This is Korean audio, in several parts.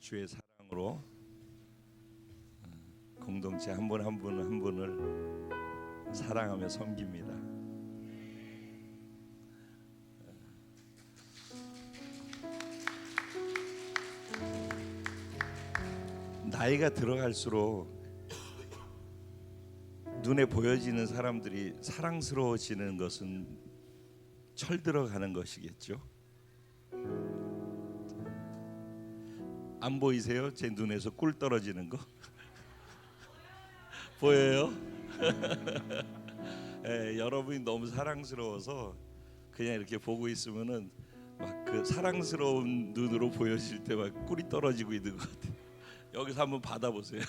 주의 사랑으로 공동체 한 분 한 분 한 분을 사랑하며 섬깁니다. 나이가 들어갈수록 눈에 보여지는 사람들이 사랑스러워지는 것은 철들어가는 것이겠죠. 안 보이세요? 제 눈에서 꿀 떨어지는 거 보여요? 예, 여러분이 너무 사랑스러워서 그냥 이렇게 보고 있으면은 막 그 사랑스러운 눈으로 보여질 때 막 꿀이 떨어지고 있는 것 같아요. 여기서 한번 받아보세요.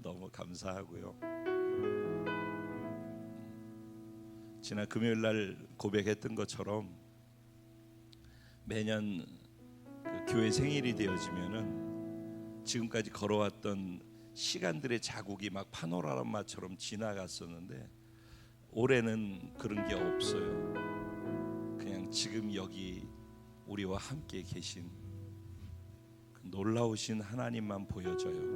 너무 감사하고요. 지난 금요일 날 고백했던 것처럼 매년 그 교회 생일이 되어지면은 지금까지 걸어왔던 시간들의 자국이 막 파노라마처럼 지나갔었는데 올해는 그런 게 없어요. 그냥 지금 여기 우리와 함께 계신 그 놀라우신 하나님만 보여져요.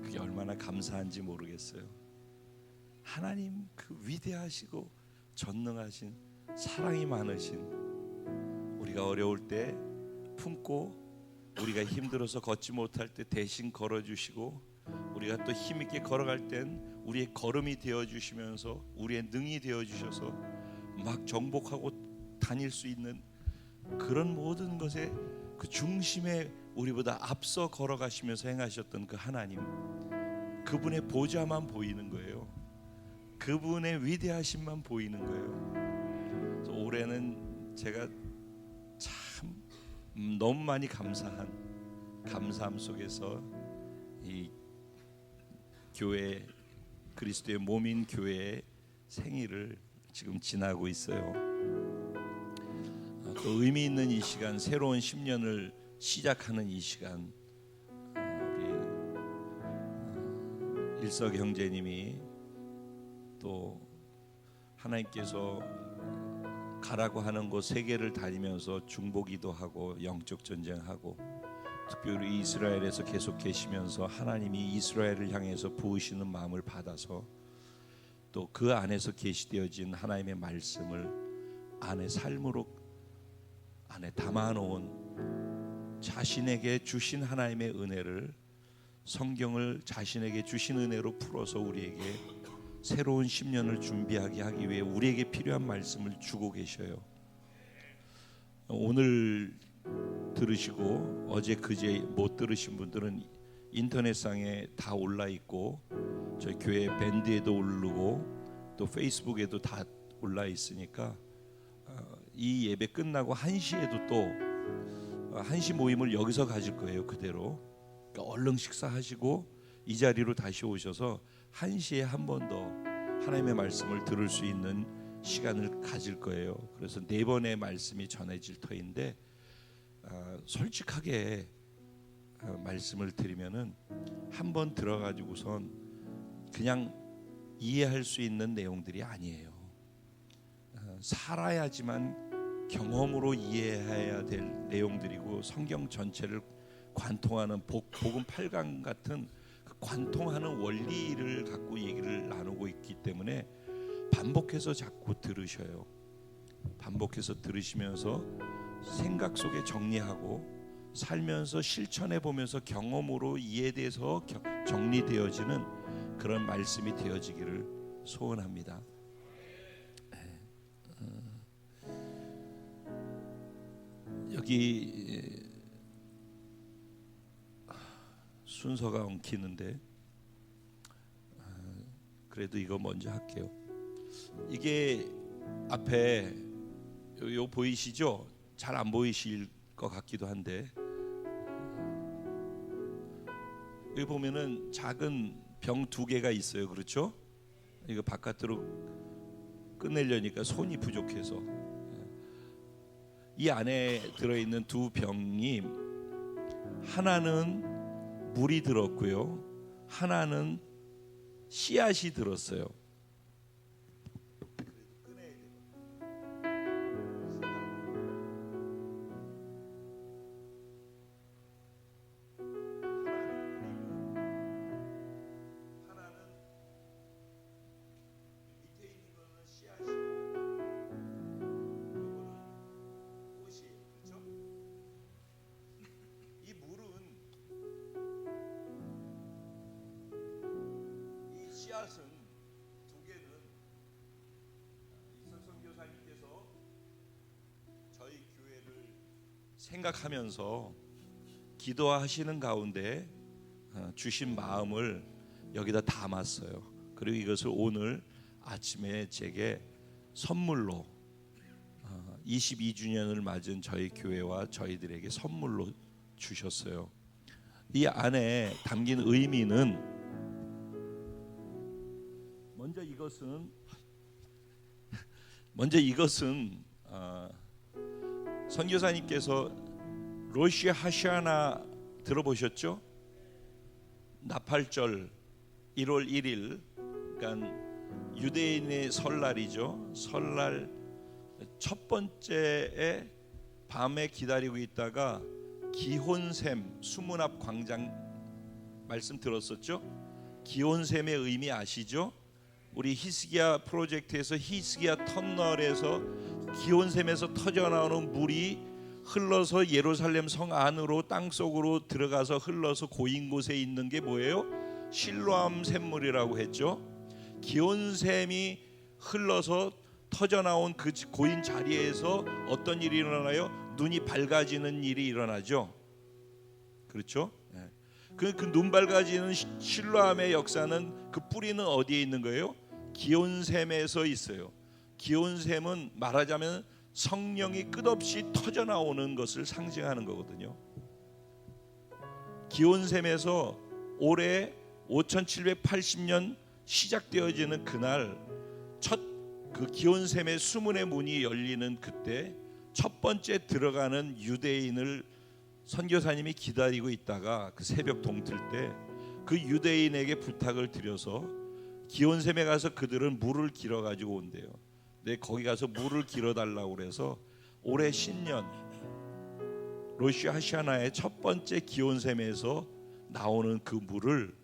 그게 얼마나 감사한지 모르겠어요. 하나님 그 위대하시고 전능하신 사랑이 많으신, 우리가 어려울 때 품고 우리가 힘들어서 걷지 못할 때 대신 걸어주시고, 우리가 또 힘있게 걸어갈 땐 우리의 걸음이 되어주시면서 우리의 능이 되어주셔서 막 정복하고 다닐 수 있는 그런 모든 것의 그 중심에 우리보다 앞서 걸어가시면서 행하셨던 그 하나님, 그분의 보좌만 보이는 거예요. 그분의 위대하심만 보이는 거예요. 그래서 올해는 제가 참 너무 많이 감사함 속에서 이 교회, 그리스도의 몸인 교회의 생일을 지금 지나고 있어요. 또 의미 있는 이 시간, 새로운 10년을 시작하는 이 시간, 우리 일석 형제님이 또 하나님께서 가라고 하는 곳 세계를 다니면서 중보기도 하고 영적 전쟁하고, 특별히 이스라엘에서 계속 계시면서 하나님이 이스라엘을 향해서 부으시는 마음을 받아서 또 그 안에서 계시되어진 하나님의 말씀을 안에 삶으로 안에 담아놓은, 자신에게 주신 하나님의 은혜를, 성경을 자신에게 주신 은혜로 풀어서 우리에게 새로운 10년을 준비하게 하기 위해 우리에게 필요한 말씀을 주고 계셔요. 오늘 들으시고 어제 그제 못 들으신 분들은 인터넷상에 다 올라 있고, 저희 교회 밴드에도 오르고 또 페이스북에도 다 올라 있으니까 이 예배 끝나고 1시에도 또 1시 모임을 여기서 가질 거예요. 그대로. 그러니까 얼른 식사하시고 이 자리로 다시 오셔서 1시에 한 번 더 하나님의 말씀을 들을 수 있는 시간을 가질 거예요. 그래서 4번의 말씀이 전해질 터인데, 솔직하게 말씀을 드리면은 한 번 들어가지고선 그냥 이해할 수 있는 내용들이 아니에요. 살아야지만 경험으로 이해해야 될 내용들이고, 성경 전체를 관통하는 복음 8강 같은 그 관통하는 원리를 갖고 얘기를 나누고 있기 때문에 반복해서 자꾸 들으셔요. 반복해서 들으시면서 생각 속에 정리하고 살면서 실천해 보면서 경험으로 이해돼서 정리되어지는 그런 말씀이 되어지기를 소원합니다. 여기 순서가 엉키는데 그래도 이거 먼저 할게요. 이게 앞에 요 보이시죠? 잘 안 보이실 것 같기도 한데, 여기 보면은 작은 병 2개가 있어요. 그렇죠? 이거 바깥으로 꺼내려니까 손이 부족해서, 이 안에 들어있는 2 병이 하나는 물이 들었고요, 하나는 씨앗이 들었어요. 생각하면서 기도하시는 가운데 주신 마음을 여기다 담았어요. 그리고 이것을 오늘 아침에 제게 선물로 22주년을 맞은 저희 교회와 저희들에게 선물로 주셨어요. 이 안에 담긴 의미는 먼저 이것은 선교사님께서 로시 하샤나 들어보셨죠? 나팔절 1월 1일, 그러니까 유대인의 설날이죠. 설날 첫 번째에 밤에 기다리고 있다가 기혼샘 수문 앞 광장 말씀 들었었죠? 기혼샘의 의미 아시죠? 우리 히스기야 프로젝트에서 히스기야 터널에서 기혼샘에서 터져나오는 물이 흘러서 예루살렘 성 안으로 땅속으로 들어가서 흘러서 고인 곳에 있는 게 뭐예요? 실로암 샘물이라고 했죠. 기온샘이 흘러서 터져나온 그 고인 자리에서 어떤 일이 일어나요? 눈이 밝아지는 일이 일어나죠. 그렇죠? 그 눈 밝아지는 실로암의 역사는 그 뿌리는 어디에 있는 거예요? 기온샘에서 있어요. 기온샘은 말하자면 성령이 끝없이 터져나오는 것을 상징하는 거거든요. 기온샘에서 올해 5780년 시작되어지는 그날 첫 그 기온샘의 수문의 문이 열리는 그때 첫 번째 들어가는 유대인을 선교사님이 기다리고 있다가 그 새벽 동틀 때 그 유대인에게 부탁을 드려서 기온샘에 가서 그들은 물을 길어 가지고 온대요. 네, 거기 가서 물을 길어 달라고 그래서 올해 신년 로시 하샤나의 첫 번째 기온샘에서 나오는 그 물을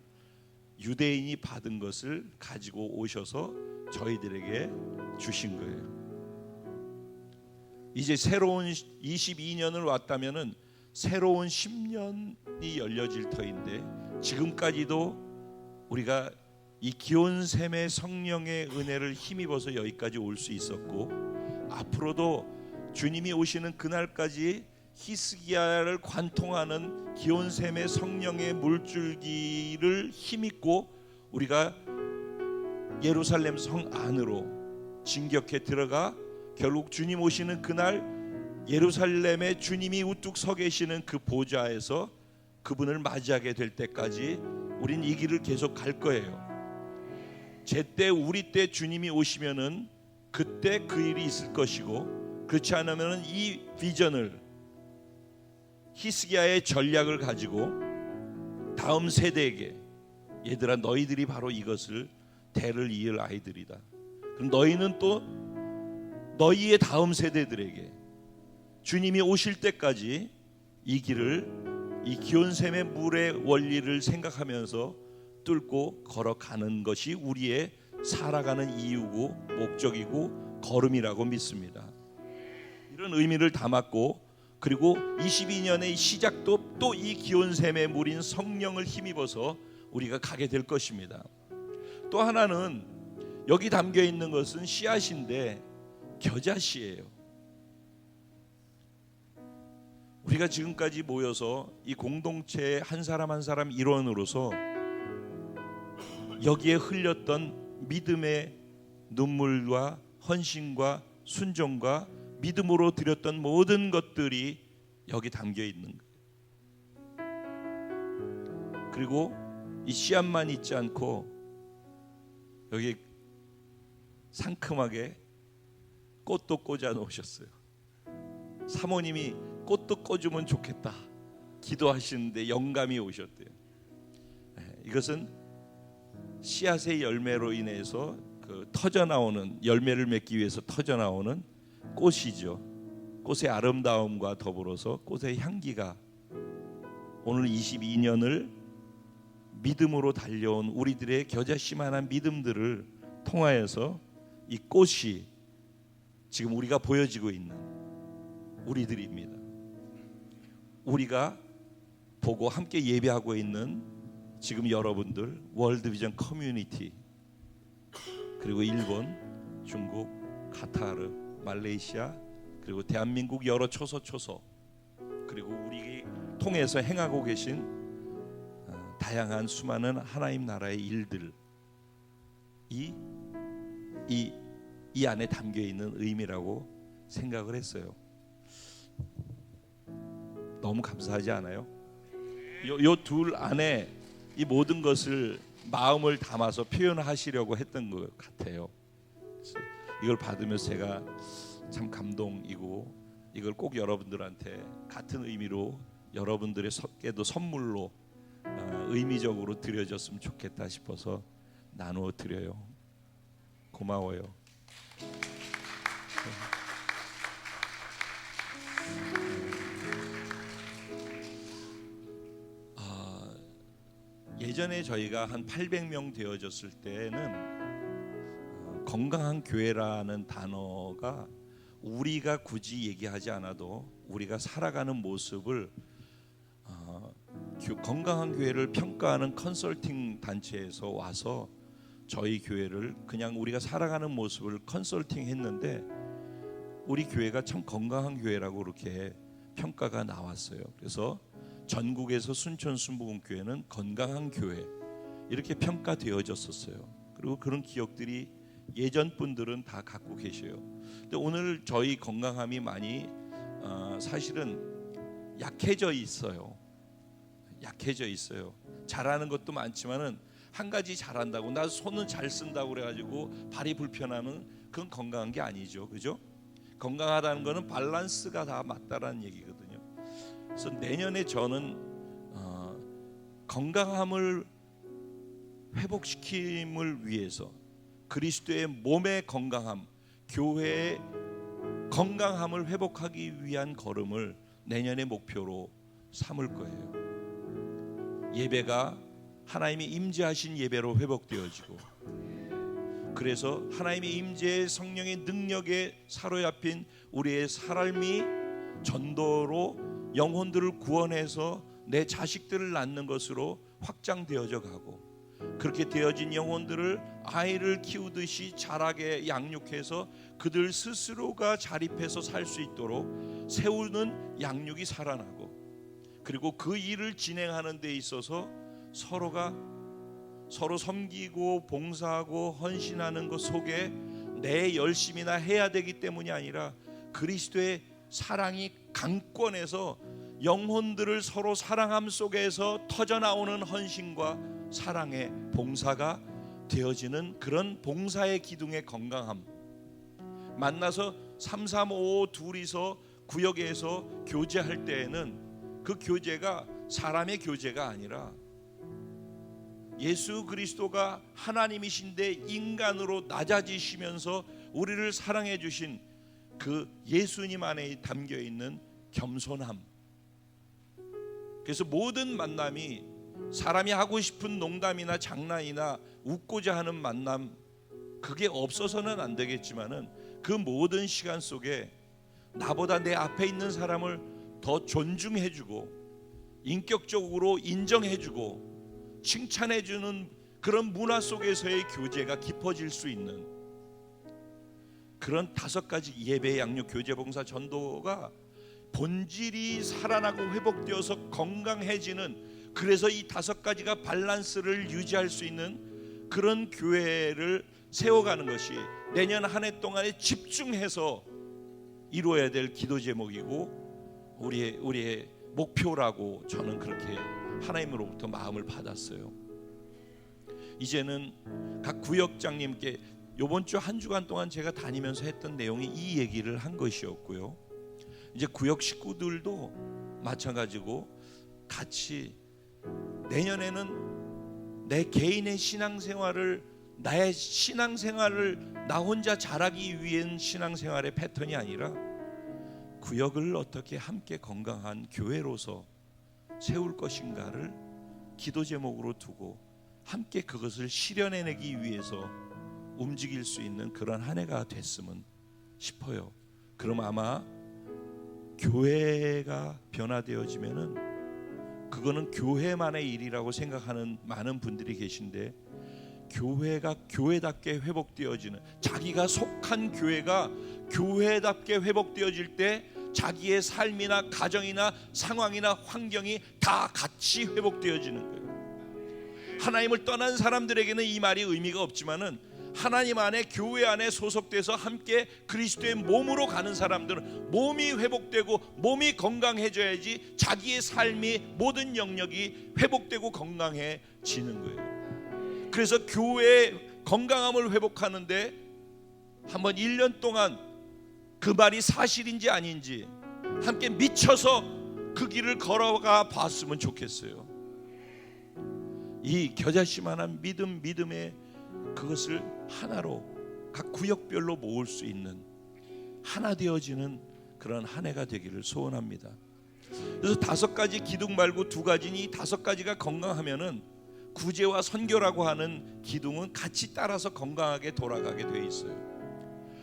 유대인이 받은 것을 가지고 오셔서 저희들에게 주신 거예요. 이제 새로운 22년을 왔다면은 새로운 10년이 열려질 터인데 지금까지도 우리가 이 기온샘의 성령의 은혜를 힘입어서 여기까지 올 수 있었고 앞으로도 주님이 오시는 그날까지 히스기야를 관통하는 기온샘의 성령의 물줄기를 힘입고 우리가 예루살렘 성 안으로 진격해 들어가 결국 주님 오시는 그날 예루살렘에 주님이 우뚝 서 계시는 그 보좌에서 그분을 맞이하게 될 때까지 우린 이 길을 계속 갈 거예요. 제때 우리 때 주님이 오시면은 그때 그 일이 있을 것이고 그렇지 않으면은 이 비전을 히스기야의 전략을 가지고 다음 세대에게 얘들아 너희들이 바로 이것을 대를 이을 아이들이다. 그럼 너희는 또 너희의 다음 세대들에게 주님이 오실 때까지 이 길을 이 기온샘의 물의 원리를 생각하면서 뚫고 걸어가는 것이 우리의 살아가는 이유고 목적이고 걸음이라고 믿습니다. 이런 의미를 담았고 그리고 22년의 시작도 또 이 기온샘의 물인 성령을 힘입어서 우리가 가게 될 것입니다. 또 하나는 여기 담겨 있는 것은 씨앗인데 겨자씨예요. 우리가 지금까지 모여서 이 공동체의 한 사람 한 사람 일원으로서 여기에 흘렸던 믿음의 눈물과 헌신과 순종과 믿음으로 드렸던 모든 것들이 여기 담겨 있는 거예요. 그리고 이 씨앗만 있지 않고 여기 상큼하게 꽃도 꽂아 놓으셨어요. 사모님이 꽃도 꽂으면 좋겠다 기도하시는데 영감이 오셨대요. 이것은 씨앗의 열매로 인해서 그 터져나오는 열매를 맺기 위해서 터져나오는 꽃이죠. 꽃의 아름다움과 더불어서 꽃의 향기가 오늘 22년을 믿음으로 달려온 우리들의 겨자씨만한 믿음들을 통하여서 이 꽃이 지금 우리가 보여지고 있는 우리들입니다. 우리가 보고 함께 예배하고 있는 지금 여러분들 월드비전 커뮤니티 그리고 일본, 중국, 카타르, 말레이시아 그리고 대한민국 여러 초소 통해서 행하고 계신 다양한 수많은 하나님 나라의 일들, 이 안에 담겨 있는 의미라고 생각을 했어요. 너무 감사하지 않아요? 요 둘 안에 이 모든 것을 마음을 담아서 표현하시려고 했던 것 같아요. 이걸 받으면서 제가 참 감동이고, 이걸 꼭 여러분들한테 같은 의미로 여러분들에게도 선물로 의미적으로 드려졌으면 좋겠다 싶어서 나누어 드려요. 고마워요. 예전에 저희가 한 800명 되어졌을 때는 건강한 교회라는 단어가 우리가 굳이 얘기하지 않아도 우리가 살아가는 모습을 건강한 교회를 평가하는 컨설팅 단체에서 와서 저희 교회를 그냥 우리가 살아가는 모습을 컨설팅 했는데 우리 교회가 참 건강한 교회라고 그렇게 평가가 나왔어요. 그래서 전국에서 순천 순복음교회는 건강한 교회 이렇게 평가되어졌었어요. 그리고 그런 기억들이 예전 분들은 다 갖고 계셔요. 근데 오늘 저희 건강함이 많이 사실은 약해져 있어요. 약해져 있어요. 잘하는 것도 많지만은 한 가지 잘한다고 나 손은 잘 쓴다고 그래가지고 발이 불편하면 그건 건강한 게 아니죠, 그죠? 건강하다는 거는 밸런스가 다 맞다라는 얘기거든요. 그래서 내년에 저는 건강함을 회복시킴을 위해서 그리스도의 몸의 건강함, 교회의 건강함을 회복하기 위한 걸음을 내년의 목표로 삼을 거예요. 예배가 하나님이 임재하신 예배로 회복되어지고, 그래서 하나님의 임재의 성령의 능력에 사로잡힌 우리의 삶이 전도로 영혼들을 구원해서 내 자식들을 낳는 것으로 확장되어져 가고, 그렇게 되어진 영혼들을 아이를 키우듯이 자라게 양육해서 그들 스스로가 자립해서 살 수 있도록 세우는 양육이 살아나고, 그리고 그 일을 진행하는 데 있어서 서로가 서로 섬기고 봉사하고 헌신하는 것 속에 내 열심이나 해야 되기 때문이 아니라 그리스도의 사랑이 강권해서 영혼들을 서로 사랑함 속에서 터져나오는 헌신과 사랑의 봉사가 되어지는 그런 봉사의 기둥의 건강함. 만나서 3, 3, 5 둘이서 구역에서 교제할 때에는 그 교제가 사람의 교제가 아니라 예수 그리스도가 하나님이신데 인간으로 낮아지시면서 우리를 사랑해 주신 그 예수님 안에 담겨 있는 겸손함. 그래서 모든 만남이 사람이 하고 싶은 농담이나 장난이나 웃고자 하는 만남, 그게 없어서는 안 되겠지만은 그 모든 시간 속에 나보다 내 앞에 있는 사람을 더 존중해주고 인격적으로 인정해주고 칭찬해주는 그런 문화 속에서의 교제가 깊어질 수 있는 그런 5가지 예배, 양육, 교제, 봉사, 전도가 본질이 살아나고 회복되어서 건강해지는, 그래서 이 5가지가 밸런스를 유지할 수 있는 그런 교회를 세워가는 것이 내년 한 해 동안에 집중해서 이루어야 될 기도 제목이고 우리의 목표라고 저는 그렇게 하나님으로부터 마음을 받았어요. 이제는 각 구역장님께 이번 주 한 주간 동안 제가 다니면서 했던 내용이 이 얘기를 한 것이었고요. 이제 구역 식구들도 마찬가지고 같이 내년에는 내 개인의 신앙생활을, 나의 신앙생활을 나 혼자 잘하기 위한 신앙생활의 패턴이 아니라 구역을 어떻게 함께 건강한 교회로서 세울 것인가를 기도 제목으로 두고 함께 그것을 실현해내기 위해서 움직일 수 있는 그런 한 해가 됐으면 싶어요. 그럼 아마 교회가 변화되어지면은 그거는 교회만의 일이라고 생각하는 많은 분들이 계신데, 교회가 교회답게 회복되어지는, 자기가 속한 교회가 교회답게 회복되어질 때 자기의 삶이나 가정이나 상황이나 환경이 다 같이 회복되어지는 거예요. 하나님을 떠난 사람들에게는 이 말이 의미가 없지만은 하나님 안에, 교회 안에 소속돼서 함께 그리스도의 몸으로 가는 사람들은 몸이 회복되고 몸이 건강해져야지 자기의 삶이, 모든 영역이 회복되고 건강해지는 거예요. 그래서 교회의 건강함을 회복하는데 한번 1년 동안 그 말이 사실인지 아닌지 함께 미쳐서 그 길을 걸어가 봤으면 좋겠어요. 이 겨자씨만한 믿음의 그것을 하나로 각 구역별로 모을 수 있는, 하나 되어지는 그런 한 해가 되기를 소원합니다. 그래서 5가지 기둥 말고 2가지니 이 5가지가 건강하면은 구제와 선교라고 하는 기둥은 같이 따라서 건강하게 돌아가게 돼 있어요.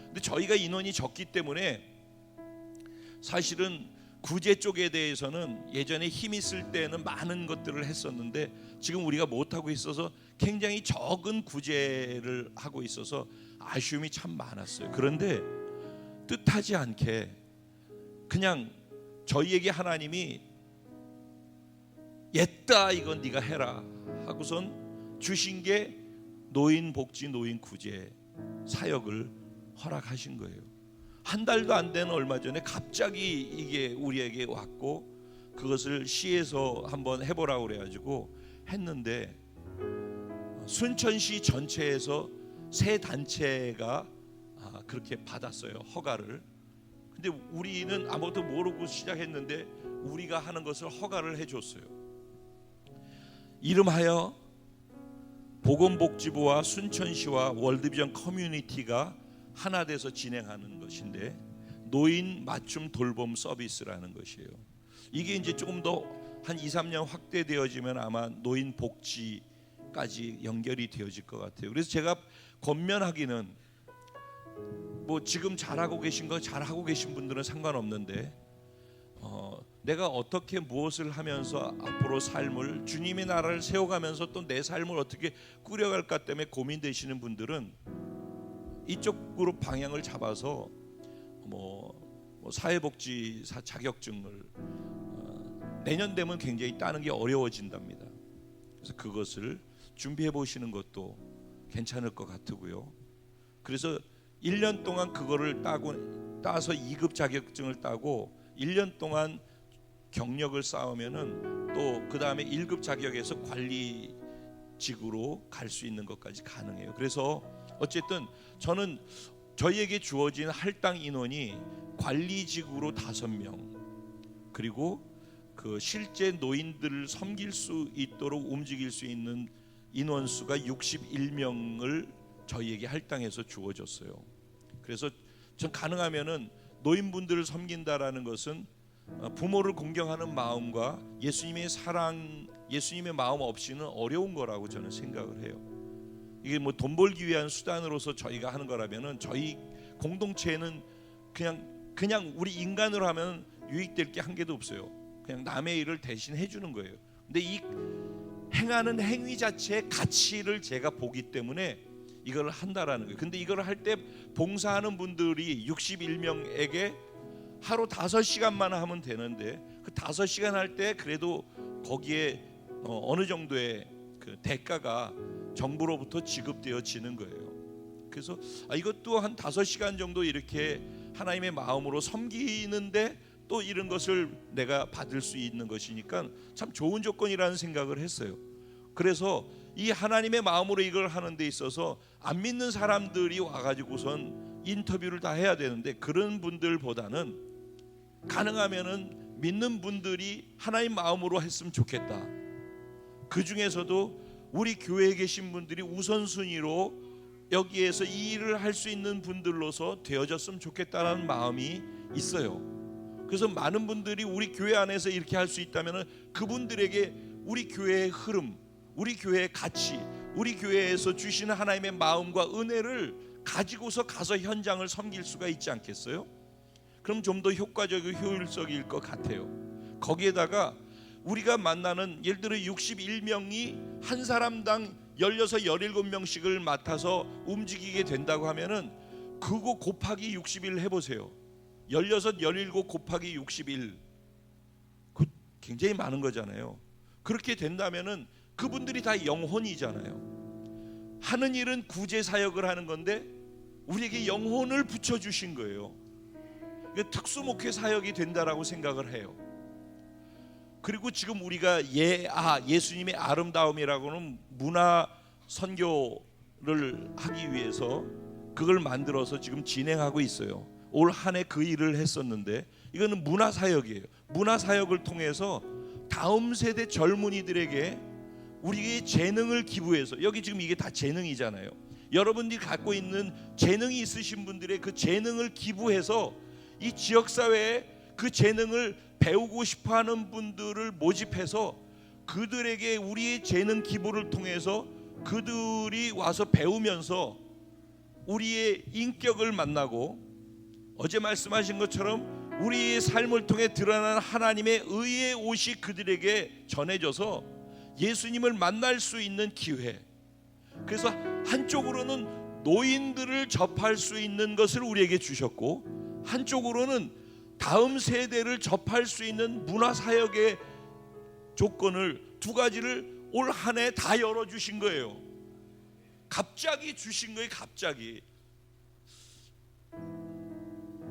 근데 저희가 인원이 적기 때문에 사실은 구제 쪽에 대해서는 예전에 힘 있을 때는 많은 것들을 했었는데 지금 우리가 못하고 있어서 굉장히 적은 구제를 하고 있어서 아쉬움이 참 많았어요. 그런데 뜻하지 않게 그냥 저희에게 하나님이 옛다 이건 네가 해라 하고선 주신 게 노인복지, 노인구제 사역을 허락하신 거예요. 한 달도 안 되는 얼마 전에 갑자기 이게 우리에게 왔고 그것을 시에서 한번 해보라고 그래가지고 했는데 순천시 전체에서 3단체가 그렇게 받았어요, 허가를. 근데 우리는 아무것도 모르고 시작했는데 우리가 하는 것을 허가를 해줬어요. 이름하여 보건복지부와 순천시와 월드비전 커뮤니티가 하나 돼서 진행하는 것인데 노인 맞춤 돌봄 서비스라는 것이에요. 이게 이제 조금 더 한 2-3년 확대되어지면 아마 노인 복지까지 연결이 되어질 것 같아요. 그래서 제가 권면하기는 뭐 지금 잘하고 계신 거 잘하고 계신 분들은 상관없는데 내가 어떻게 무엇을 하면서 앞으로 삶을, 주님의 나라를 세워가면서 또 내 삶을 어떻게 꾸려갈까 때문에 고민되시는 분들은 이쪽으로 방향을 잡아서 뭐 사회복지사 자격증을 내년 되면 굉장히 따는 게 어려워진답니다. 그래서 그것을 준비해 보시는 것도 괜찮을 것 같고요. 그래서 1년 동안 그거를 따서 2급 자격증을 따고 1년 동안 경력을 쌓으면은 또 그 다음에 1급 자격에서 관리직으로 갈 수 있는 것까지 가능해요. 그래서 어쨌든 저는 저희에게 주어진 할당 인원이 관리직으로 5명, 그리고 그 실제 노인들을 섬길 수 있도록 움직일 수 있는 인원수가 61명을 저희에게 할당해서 주어졌어요. 그래서 전 가능하면은 노인분들을 섬긴다라는 것은 부모를 공경하는 마음과 예수님의 사랑, 예수님의 마음 없이는 어려운 거라고 저는 생각을 해요. 이게 뭐 돈 벌기 위한 수단으로서 저희가 하는 거라면은 저희 공동체는 그냥 우리 인간으로 하면 유익될 게 한 개도 없어요. 그냥 남의 일을 대신 해주는 거예요. 근데 이 행하는 행위 자체의 가치를 제가 보기 때문에 이걸 한다라는 거예요. 근데 이걸 할 때 봉사하는 분들이 61명에게 하루 5시간만 하면 되는데 그 5시간 할 때 그래도 거기에 어느 정도의 그 대가가 정부로부터 지급되어지는 거예요. 그래서 이것도 한 5시간 정도 이렇게 하나님의 마음으로 섬기는데 또 이런 것을 내가 받을 수 있는 것이니까 참 좋은 조건이라는 생각을 했어요. 그래서 이 하나님의 마음으로 이걸 하는 데 있어서 안 믿는 사람들이 와가지고선 인터뷰를 다 해야 되는데 그런 분들보다는 가능하면은 믿는 분들이 하나님 마음으로 했으면 좋겠다. 그 중에서도 우리 교회에 계신 분들이 우선순위로 여기에서 이 일을 할 수 있는 분들로서 되어졌으면 좋겠다라는 마음이 있어요. 그래서 많은 분들이 우리 교회 안에서 이렇게 할 수 있다면 그분들에게 우리 교회의 흐름, 우리 교회의 가치, 우리 교회에서 주시는 하나님의 마음과 은혜를 가지고서 가서 현장을 섬길 수가 있지 않겠어요? 그럼 좀 더 효과적이고 효율적일 것 같아요. 거기에다가 우리가 만나는 예를 들어 61명이 한 사람당 16, 17명씩을 맡아서 움직이게 된다고 하면은 그거 곱하기 60일 해보세요. 16, 17 곱하기 61, 그 굉장히 많은 거잖아요. 그렇게 된다면은 그분들이 다 영혼이잖아요. 하는 일은 구제 사역을 하는 건데 우리에게 영혼을 붙여주신 거예요. 특수 목회 사역이 된다라고 생각을 해요. 그리고 지금 우리가 예수님의 아름다움이라고는 문화 선교를 하기 위해서 그걸 만들어서 지금 진행하고 있어요. 올 한 해 그 일을 했었는데, 이거는 문화 사역이에요. 문화 사역을 통해서 다음 세대 젊은이들에게 우리의 재능을 기부해서, 여기 지금 이게 다 재능이잖아요. 여러분들이 갖고 있는 재능이 있으신 분들의 그 재능을 기부해서 이 지역사회에 그 재능을 배우고 싶어하는 분들을 모집해서 그들에게 우리의 재능 기부를 통해서 그들이 와서 배우면서 우리의 인격을 만나고, 어제 말씀하신 것처럼 우리의 삶을 통해 드러나는 하나님의 의의 옷이 그들에게 전해져서 예수님을 만날 수 있는 기회. 그래서 한쪽으로는 노인들을 접할 수 있는 것을 우리에게 주셨고, 한쪽으로는 다음 세대를 접할 수 있는 문화사역의 조건을, 두 가지를 올 한 해 다 열어주신 거예요. 갑자기 주신 거예요. 갑자기.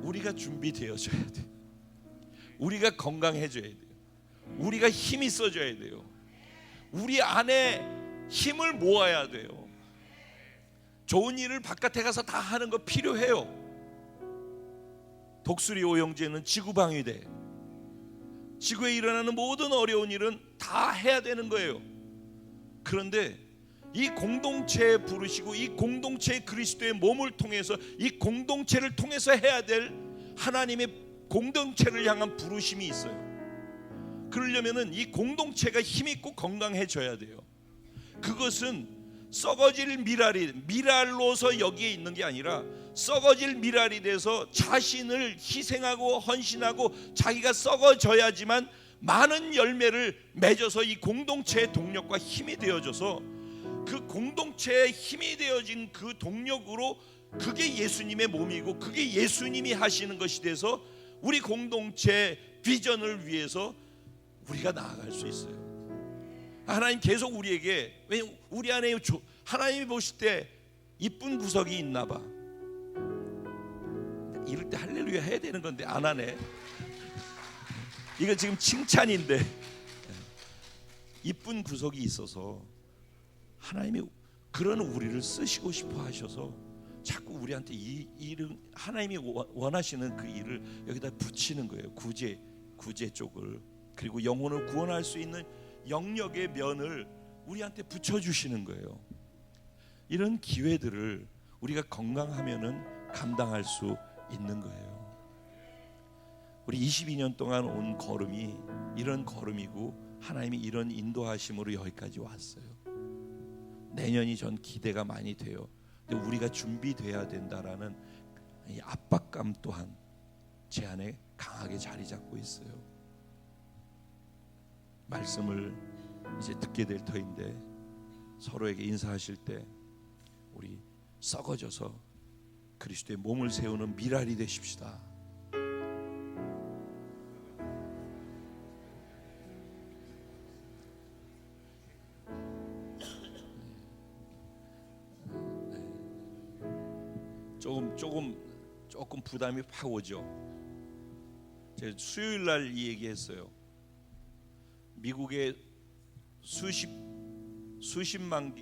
우리가 준비되어져야 돼요. 우리가 건강해져야 돼요. 우리가 힘이 있어져야 돼요. 우리 안에 힘을 모아야 돼요. 좋은 일을 바깥에 가서 다 하는 거 필요해요. 독수리 오영재는 지구방위대, 지구에 일어나는 모든 어려운 일은 다 해야 되는 거예요. 그런데 이 공동체에 부르시고 이 공동체의 그리스도의 몸을 통해서, 이 공동체를 통해서 해야 될 하나님의 공동체를 향한 부르심이 있어요. 그러려면은 이 공동체가 힘있고 건강해져야 돼요. 그것은 썩어질 미랄로서 여기에 있는 게 아니라 썩어질 미랄이 돼서 자신을 희생하고 헌신하고 자기가 썩어져야지만 많은 열매를 맺어서 이 공동체의 동력과 힘이 되어져서, 그 공동체의 힘이 되어진 그 동력으로 그게 예수님의 몸이고 그게 예수님이 하시는 것이 돼서 우리 공동체 비전을 위해서 우리가 나아갈 수 있어요. 하나님 계속 우리에게, 왜냐면 우리 안에 하나님이 보실 때 이쁜 구석이 있나 봐. 이럴 때 할렐루야 해야 되는 건데 안 하네. 이거 지금 칭찬인데 이쁜 구석이 있어서 하나님이 그런 우리를 쓰시고 싶어 하셔서 자꾸 우리한테 이 일을, 하나님이 원하시는 그 일을 여기다 붙이는 거예요. 구제 쪽을, 그리고 영혼을 구원할 수 있는 영역의 면을 우리한테 붙여주시는 거예요. 이런 기회들을 우리가 건강하면은 감당할 수 있는 거예요. 우리 22년 동안 온 걸음이 이런 걸음이고 하나님이 이런 인도하심으로 여기까지 왔어요. 내년이 전 기대가 많이 돼요. 근데 우리가 준비돼야 된다라는 이 압박감 또한 제 안에 강하게 자리 잡고 있어요. 말씀을 이제 듣게 될 터인데 서로에게 인사하실 때 우리 썩어져서 그리스도의 몸을 세우는 미랄이 되십시다. 조금 부담이 팍 오죠. 제가 수요일 날 이 얘기했어요. 미국의 수십만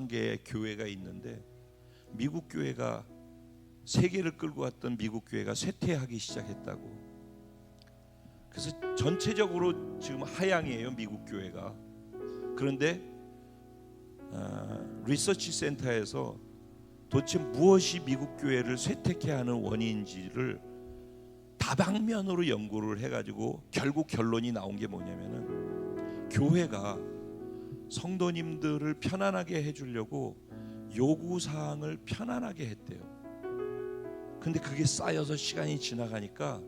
개의 교회가 있는데, 미국 교회가 세계를 끌고 왔던 미국 교회가 쇠퇴하기 시작했다고. 그래서 전체적으로 지금 하향이에요, 미국 교회가. 그런데 리서치 센터에서 도대체 무엇이 미국 교회를 쇠퇴케 하는 원인인지를 다방면으로 연구를 해가지고 결국 결론이 나온 게 뭐냐면은, 교회가 성도님들을 편안하게 해주려고 요구사항을 편안하게 했대요. 근데 그게 쌓여서 시간이 지나가니까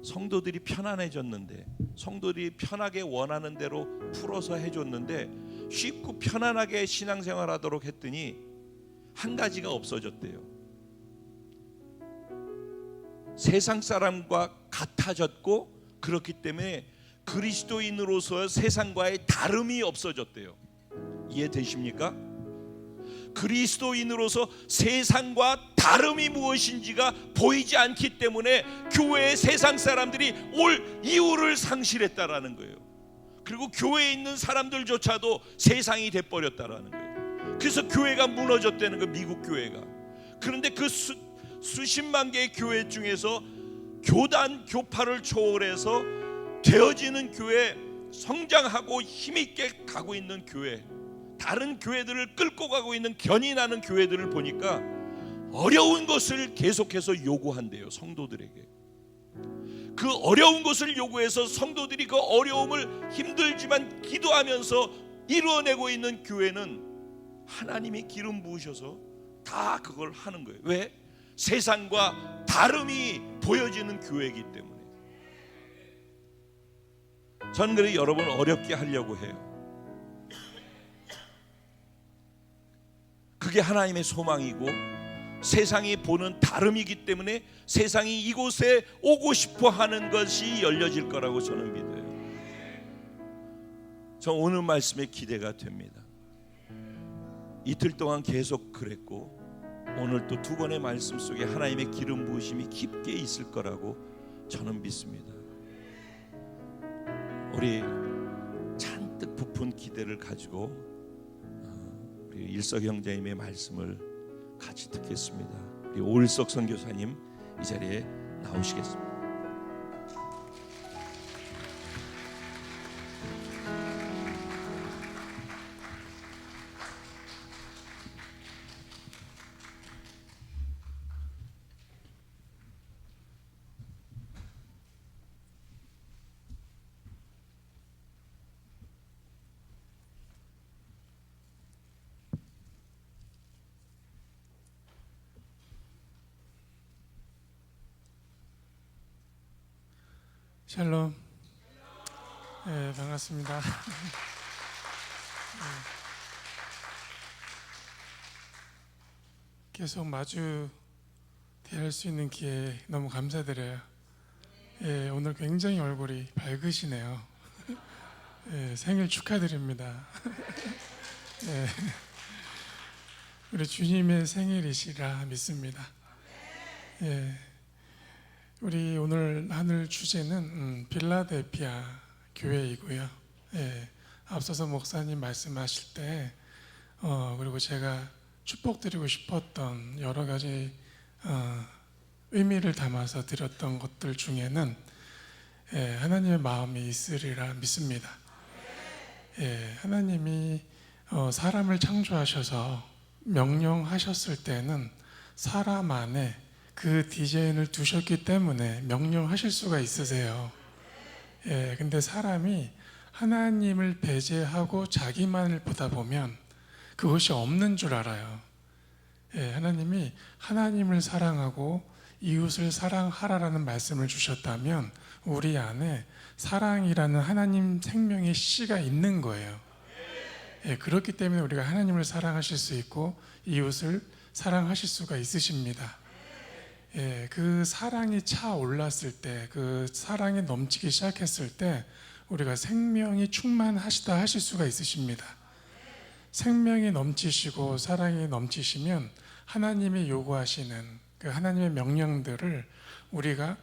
성도들이 편안해졌는데, 성도들이 편하게 원하는 대로 풀어서 해줬는데 쉽고 편안하게 신앙생활하도록 했더니 한 가지가 없어졌대요. 세상 사람과 같아졌고, 그렇기 때문에 그리스도인으로서 세상과의 다름이 없어졌대요. 이해되십니까? 그리스도인으로서 세상과 다름이 무엇인지가 보이지 않기 때문에 교회의 세상 사람들이 올 이유를 상실했다라는 거예요. 그리고 교회에 있는 사람들조차도 세상이 돼버렸다라는 거예요. 그래서 교회가 무너졌다는 거예요, 미국 교회가. 그런데 그 수십만 개의 교회 중에서 교단 교파를 초월해서 되어지는 교회, 성장하고 힘있게 가고 있는 교회, 다른 교회들을 끌고 가고 있는 견인하는 교회들을 보니까 어려운 것을 계속해서 요구한대요, 성도들에게. 그 어려운 것을 요구해서 성도들이 그 어려움을 힘들지만 기도하면서 이루어내고 있는 교회는 하나님이 기름 부으셔서 다 그걸 하는 거예요. 왜? 세상과 다름이 보여지는 교회이기 때문에. 저는 그래 여러분을 어렵게 하려고 해요. 그게 하나님의 소망이고 세상이 보는 다름이기 때문에 세상이 이곳에 오고 싶어 하는 것이 열려질 거라고 저는 믿어요. 저 오늘 말씀에 기대가 됩니다. 이틀 동안 계속 그랬고 오늘 또 두 번의 말씀 속에 하나님의 기름 부으심이 깊게 있을 거라고 저는 믿습니다. 우리 잔뜩 부푼 기대를 가지고 우리 일석 형제님의 말씀을 같이 듣겠습니다. 우리 오일석 선교사님 이 자리에 나오시겠습니다. 샬롬. 네, 반갑습니다. 계속 마주 대할 수 있는 기회에 너무 감사드려요. 예, 오늘 굉장히 얼굴이 밝으시네요. 예, 생일 축하드립니다. 예, 우리 주님의 생일이시라 믿습니다. 예. 우리 오늘 하늘 주제는 빌라델피아 교회이고요. 예, 앞서서 목사님 말씀하실 때 그리고 제가 축복드리고 싶었던 여러 가지 의미를 담아서 드렸던 것들 중에는 하나님의 마음이 있으리라 믿습니다. 하나님이 사람을 창조하셔서 명령하셨을 때는 사람 안에 그 디자인을 두셨기 때문에 명령하실 수가 있으세요. 근데 사람이 하나님을 배제하고 자기만을 보다 보면 그것이 없는 줄 알아요. 하나님이 하나님을 사랑하고 이웃을 사랑하라라는 말씀을 주셨다면 우리 안에 사랑이라는 하나님 생명의 씨가 있는 거예요. 그렇기 때문에 우리가 하나님을 사랑하실 수 있고 이웃을 사랑하실 수가 있으십니다. 그 사랑이 차올랐을 때, 그 사랑이 넘치기 시작했을 때 우리가 생명이 충만하시다 하실 수가 있으십니다. 생명이 넘치시고 사랑이 넘치시면 하나님이 요구하시는 그 하나님의 명령들을 우리가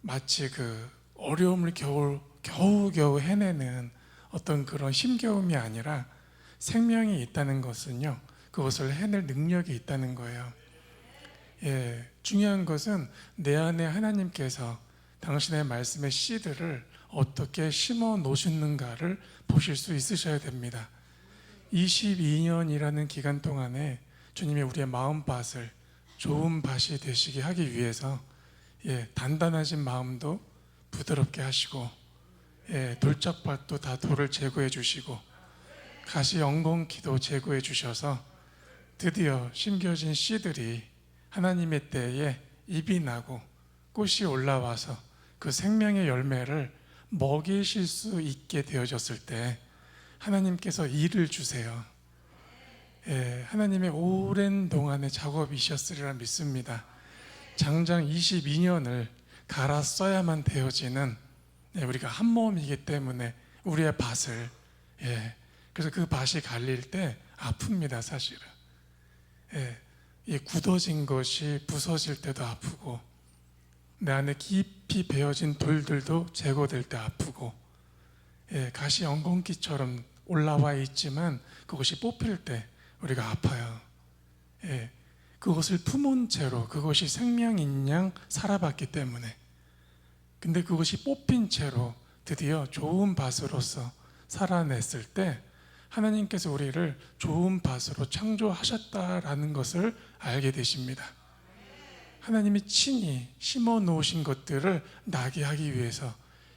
마치 그 어려움을 겨우겨우 해내는 어떤 그런 힘겨움이 아니라 생명이 있다는 것은요, 그것을 해낼 능력이 있다는 거예요. 중요한 것은 내 안에 하나님께서 당신의 말씀의 씨들을 어떻게 심어 놓으셨는가를 보실 수 있으셔야 됩니다. 22년이라는 기간 동안에 주님이 우리의 마음밭을 좋은 밭이 되시게 하기 위해서 단단하신 마음도 부드럽게 하시고 돌짝밭도 다 돌을 제거해 주시고 가시 엉겅퀴도 제거해 주셔서 드디어 심겨진 씨들이 하나님의 때에 잎이 나고 꽃이 올라와서 그 생명의 열매를 먹이실 수 있게 되어졌을 때 하나님께서 일을 주세요. 예, 하나님의 오랜 동안의 작업이셨으리라 믿습니다. 장장 22년을 갈아 써야만 되어지는, 우리가 한 몸이기 때문에 우리의 밭을, 그래서 그 밭이 갈릴 때 아픕니다, 사실은. 이 굳어진 것이 부서질 때도 아프고, 내 안에 깊이 베어진 돌들도 제거될 때 아프고, 가시 엉겅퀴처럼 올라와 있지만 그것이 뽑힐 때 우리가 아파요. 그것을 품은 채로 그것이 생명인 양 살아봤기 때문에, 근데 그것이 뽑힌 채로 드디어 좋은 밭으로서 살아냈을 때 하나님께서 우리를 좋은 밭으로 창조하셨다라는 것을 알게 되십니다. 하나님이 친히 심어 놓으신 것들을 나게 하기 위해서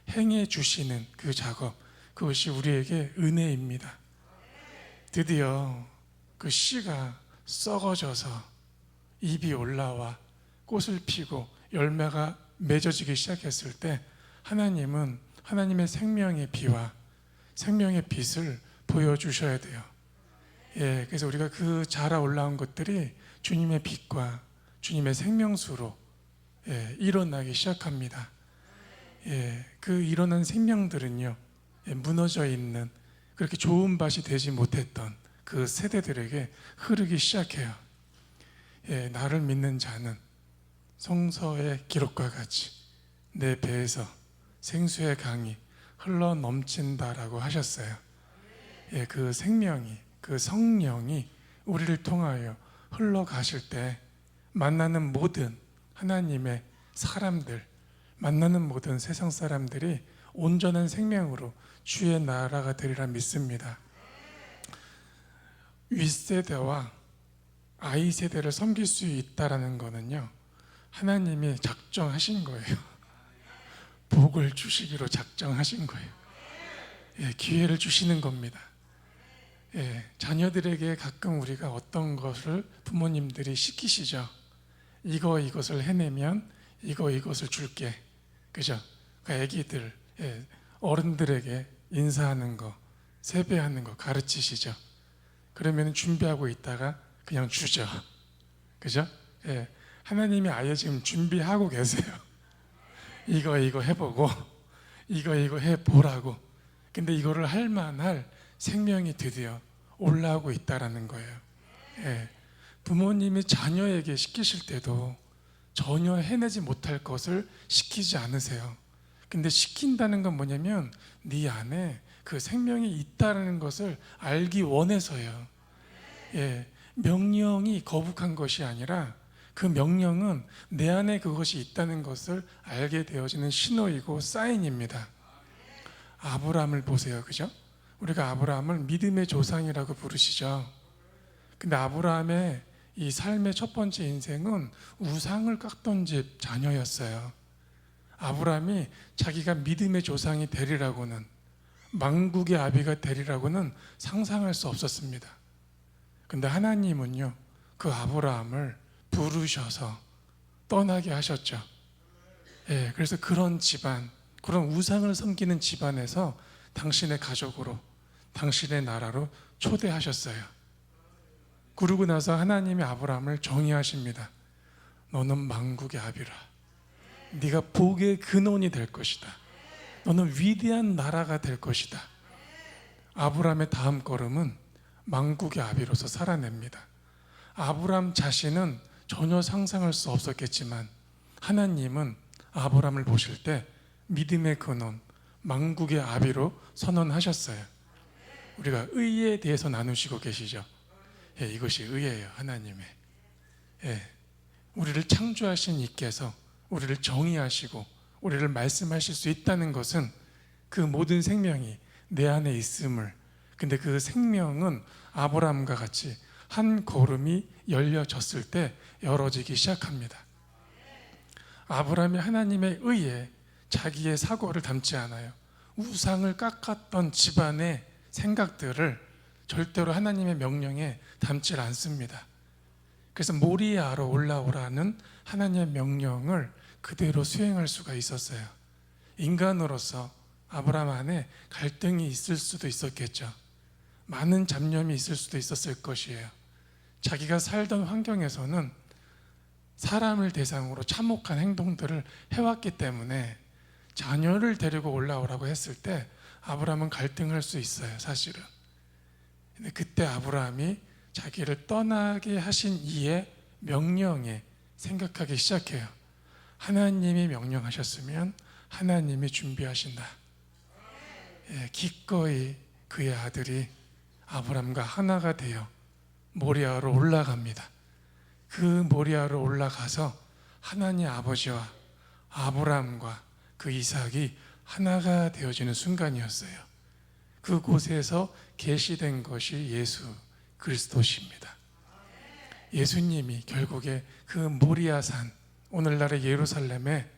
행해 주시는 그 작업, 그것이 우리에게 은혜입니다. 드디어 그 씨가 썩어져서 잎이 올라와 꽃을 피고 열매가 맺어지기 시작했을 때 하나님은 하나님의 생명의 비와 생명의 빛을 보여주셔야 돼요. 그래서 우리가 그 자라 올라온 것들이 주님의 빛과 주님의 생명수로 일어나기 시작합니다. 그 일어난 생명들은요, 무너져 있는 그렇게 좋은 밭이 되지 못했던 그 세대들에게 흐르기 시작해요. 나를 믿는 자는 성서의 기록과 같이 내 배에서 생수의 강이 흘러 넘친다라고 하셨어요. 그 생명이, 그 성령이 우리를 통하여 흘러가실 때 만나는 모든 하나님의 사람들, 만나는 모든 세상 사람들이 온전한 생명으로 주의 나라가 되리라 믿습니다. 윗세대와 아이 세대를 섬길 수 있다라는 거는요, 하나님이 작정하신 거예요. 복을 주시기로 작정하신 거예요. 기회를 주시는 겁니다. 자녀들에게 가끔 우리가 어떤 것을 부모님들이 시키시죠. 이것을 해내면 이것을 줄게. 그죠? 그러니까 애기들, 어른들에게 인사하는 거, 세배하는 거 가르치시죠. 그러면 준비하고 있다가 그냥 주죠. 그죠? 하나님이 아예 지금 준비하고 계세요. 이거 해보고, 이거 해보라고. 근데 이거를 할 만할 생명이 드디어 올라오고 있다라는 거예요. 부모님이 자녀에게 시키실 때도 전혀 해내지 못할 것을 시키지 않으세요. 근데 시킨다는 건 뭐냐면 네 안에 그 생명이 있다는 것을 알기 원해서요. 명령이 거북한 것이 아니라 그 명령은 내 안에 그것이 있다는 것을 알게 되어지는 신호이고 사인입니다. 아브라함을 보세요. 그죠? 우리가 아브라함을 믿음의 조상이라고 부르시죠. 근데 아브라함의 이 삶의 첫 번째 인생은 우상을 깎던 집 자녀였어요. 아브라함이 자기가 믿음의 조상이 되리라고는, 만국의 아비가 되리라고는 상상할 수 없었습니다. 근데 하나님은요, 그 아브라함을 부르셔서 떠나게 하셨죠. 그래서 그런 집안, 그런 우상을 섬기는 집안에서 당신의 가족으로, 당신의 나라로 초대하셨어요. 그러고 나서 하나님이 아브라함을 정의하십니다. 너는 만국의 아비라. 네가 복의 근원이 될 것이다. 너는 위대한 나라가 될 것이다. 아브라함의 다음 걸음은 만국의 아비로서 살아냅니다. 아브라함 자신은 전혀 상상할 수 없었겠지만 하나님은 아브라함을 보실 때 믿음의 근원, 만국의 아비로 선언하셨어요. 우리가 의에 대해서 나누시고 계시죠. 이것이 의예요. 하나님의. 우리를 창조하신 이께서 우리를 정의하시고 우리를 말씀하실 수 있다는 것은 그 모든 생명이 내 안에 있음을, 근데 그 생명은 아브라함과 같이 한 걸음이 열려졌을 때 열어지기 시작합니다. 아브라함이 하나님의 의에 자기의 사고를 담지 않아요. 우상을 깎았던 집안의 생각들을 절대로 하나님의 명령에 담지 않습니다. 그래서 모리아로 올라오라는 하나님의 명령을 그대로 수행할 수가 있었어요. 인간으로서 아브라함 안에 갈등이 있을 수도 있었겠죠. 많은 잡념이 있을 수도 있었을 것이에요. 자기가 살던 환경에서는 사람을 대상으로 참혹한 행동들을 해왔기 때문에 자녀를 데리고 올라오라고 했을 때 아브라함은 갈등할 수 있어요, 사실은. 근데 그때 아브라함이 자기를 떠나게 하신 이의 명령에 생각하기 시작해요. 하나님이 명령하셨으면 하나님이 준비하신다. 기꺼이 그의 아들이 아브라함과 하나가 되어 모리아로 올라갑니다. 그 모리아로 올라가서 하나님 아버지와 아브라함과 그 이삭이 하나가 되어지는 순간이었어요. 그곳에서 계시된 것이 예수 그리스도십니다. 예수님이 결국에 그 모리아산, 오늘날의 예루살렘에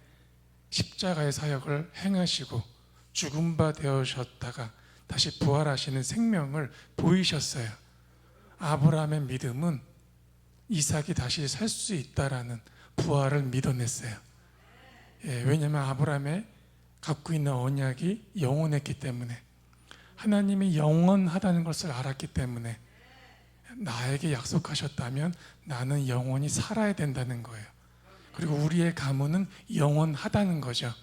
십자가의 사역을 행하시고 죽음 바 되어셨다가 다시 부활하시는 생명을 보이셨어요. 아브라함의 믿음은 이삭이 다시 살 수 있다라는 부활을 믿어냈어요. 왜냐하면 아브라함의 갖고 있는 언약이 영원했기 때문에, 하나님이 영원하다는 것을 알았기 때문에 나에게 약속하셨다면 나는 영원히 살아야 된다는 거예요. 그리고 우리의 가문은 영원하다는 거죠.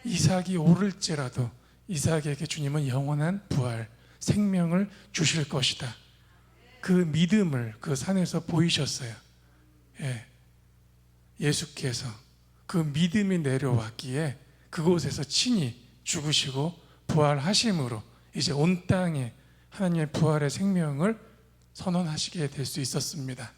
이삭이 오를지라도 이삭에게 주님은 영원한 부활, 생명을 주실 것이다. 그 믿음을 그 산에서 보이셨어요. 예수께서 그 믿음이 내려왔기에 그곳에서 친히 죽으시고 부활하심으로 이제 온 땅에 하나님의 부활의 생명을 선언하시게 될 수 있었습니다.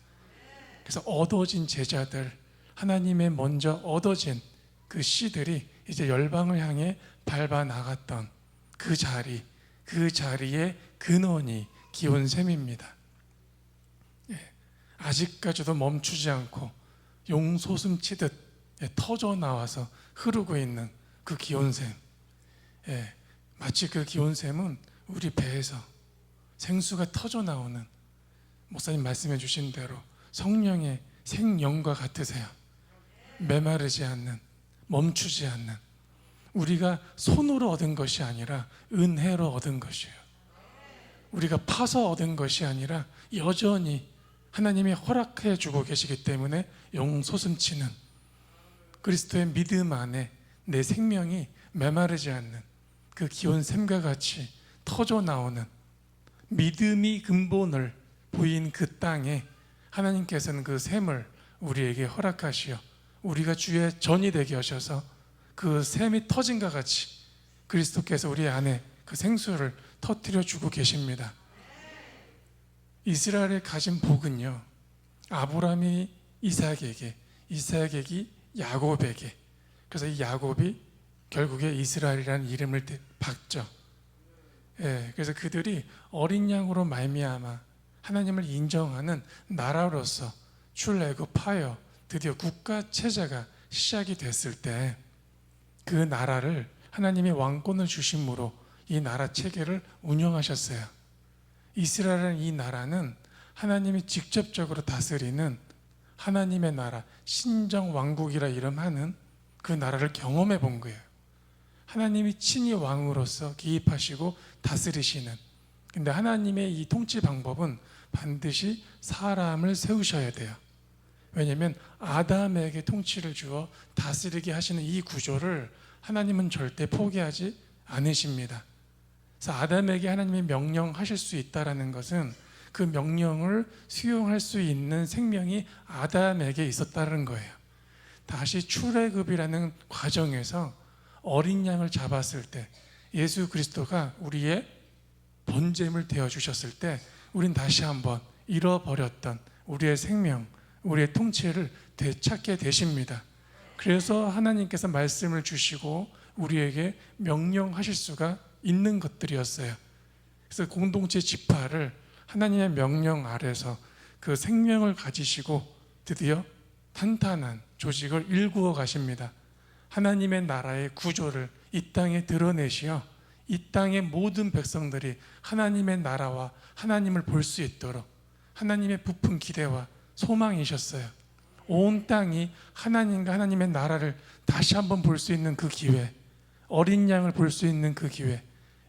그래서 얻어진 제자들, 하나님의 먼저 얻어진 그 씨들이 이제 열방을 향해 밟아 나갔던 그 자리에 근원이 기온샘입니다. 아직까지도 멈추지 않고 용솟음 치듯 터져 나와서 흐르고 있는 그 기온샘. 마치 그 기온샘은 우리 배에서 생수가 터져 나오는, 목사님 말씀해 주신 대로 성령의 생명과 같으세요. 메마르지 않는, 멈추지 않는, 우리가 손으로 얻은 것이 아니라 은혜로 얻은 것이에요. 우리가 파서 얻은 것이 아니라 여전히 하나님이 허락해 주고 계시기 때문에 용솟음치는 그리스도의 믿음 안에 내 생명이 메마르지 않는 그 기온샘과 같이 터져 나오는 믿음이 근본을 보인 그 땅에 하나님께서는 그 샘을 우리에게 허락하시어 우리가 주의 전이 되게 하셔서 그 샘이 터진과 같이 그리스도께서 우리 안에 그 생수를 터뜨려 주고 계십니다. 이스라엘의 가진 복은요, 아브라함이 이삭에게, 이삭이 야곱에게, 그래서 이 야곱이 결국에 이스라엘이라는 이름을 받죠. 그래서 그들이 어린 양으로 말미암아 하나님을 인정하는 나라로서 출애굽하여 드디어 국가 체제가 시작이 됐을 때 그 나라를 하나님이 왕권을 주심으로 이 나라 체계를 운영하셨어요. 이스라엘은 이 나라는 하나님이 직접적으로 다스리는 하나님의 나라, 신정왕국이라 이름하는 그 나라를 경험해 본 거예요. 하나님이 친히 왕으로서 기입하시고 다스리시는, 근데 하나님의 이 통치 방법은 반드시 사람을 세우셔야 돼요. 왜냐하면 아담에게 통치를 주어 다스리게 하시는 이 구조를 하나님은 절대 포기하지 않으십니다. 그래서 아담에게 하나님이 명령하실 수 있다는 것은 그 명령을 수용할 수 있는 생명이 아담에게 있었다는 거예요. 다시 출애굽이라는 과정에서 어린 양을 잡았을 때 예수 그리스도가 우리의 번제물 되어 주셨을 때 우린 다시 한번 잃어버렸던 우리의 생명, 우리의 통치를 되찾게 되십니다. 그래서 하나님께서 말씀을 주시고 우리에게 명령하실 수가 있는 것들이었어요. 그래서 공동체 지파를 하나님의 명령 아래서 그 생명을 가지시고 드디어 탄탄한 조직을 일구어 가십니다. 하나님의 나라의 구조를 이 땅에 드러내시어 이 땅의 모든 백성들이 하나님의 나라와 하나님을 볼 수 있도록 하나님의 부푼 기대와 소망이셨어요. 온 땅이 하나님과 하나님의 나라를 다시 한번 볼 수 있는 그 기회, 어린 양을 볼 수 있는 그 기회,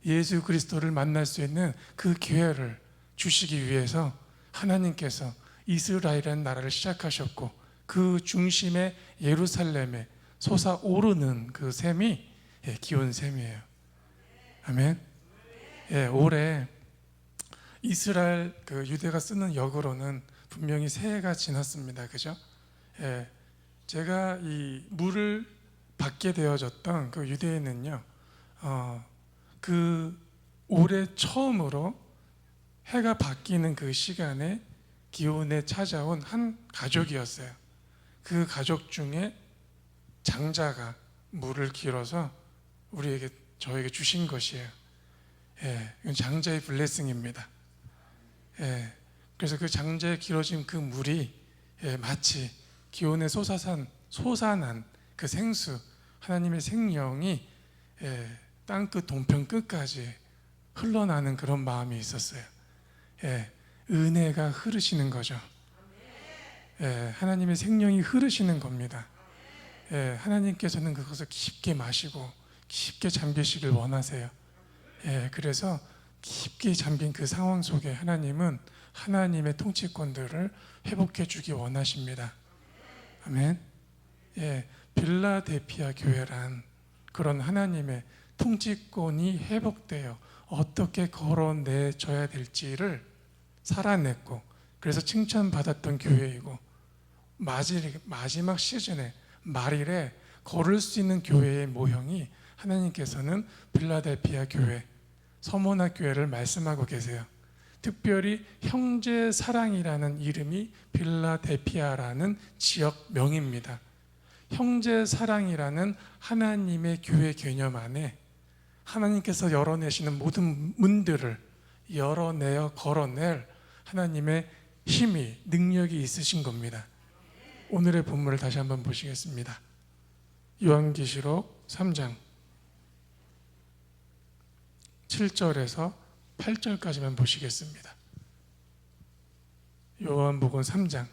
예수 그리스도를 만날 수 있는 그 기회를 주시기 위해서 하나님께서 이스라엘이라는 나라를 시작하셨고 그 중심에 예루살렘에 솟아오르는 그 셈이 기온 셈이에요. 아멘. 올해 이스라엘 그 유대가 쓰는 역으로는 분명히 새해가 지났습니다. 그죠? 제가 이 물을 받게 되어졌던 그 유대에는요, 그 올해 처음으로 해가 바뀌는 그 시간에 기온에 찾아온 한 가족이었어요. 그 가족 중에 장자가 물을 길어서 저에게 주신 것이에요. 이건 장자의 블레싱입니다. 그래서 그 장자에 길어진 그 물이 마치 기온에 솟아난 그 생수, 하나님의 생명이 땅끝 동편 끝까지 흘러나는 그런 마음이 있었어요. 은혜가 흐르시는 거죠. 하나님의 생명이 흐르시는 겁니다. 하나님께서는 그것을 깊게 마시고 깊게 잠기시길 원하세요. 그래서 깊게 잠긴 그 상황 속에 하나님은 하나님의 통치권들을 회복해 주기 원하십니다. 아멘. 빌라델피아 교회란 그런 하나님의 통치권이 회복되어 어떻게 걸어내줘야 될지를 살아냈고, 그래서 칭찬받았던 교회이고, 마지막 시즌에 말일에 걸을 수 있는 교회의 모형이 하나님께서는 빌라델피아 교회, 서머나 교회를 말씀하고 계세요. 특별히 형제 사랑이라는 이름이 빌라델피아라는 지역명입니다. 형제 사랑이라는 하나님의 교회 개념 안에 하나님께서 열어내시는 모든 문들을 열어내어 걸어낼 하나님의 힘이, 능력이 있으신 겁니다. 오늘의 본문을 다시 한번 보시겠습니다. 요한계시록 3장 7절에서 8절까지만 보시겠습니다. 요한복음 3장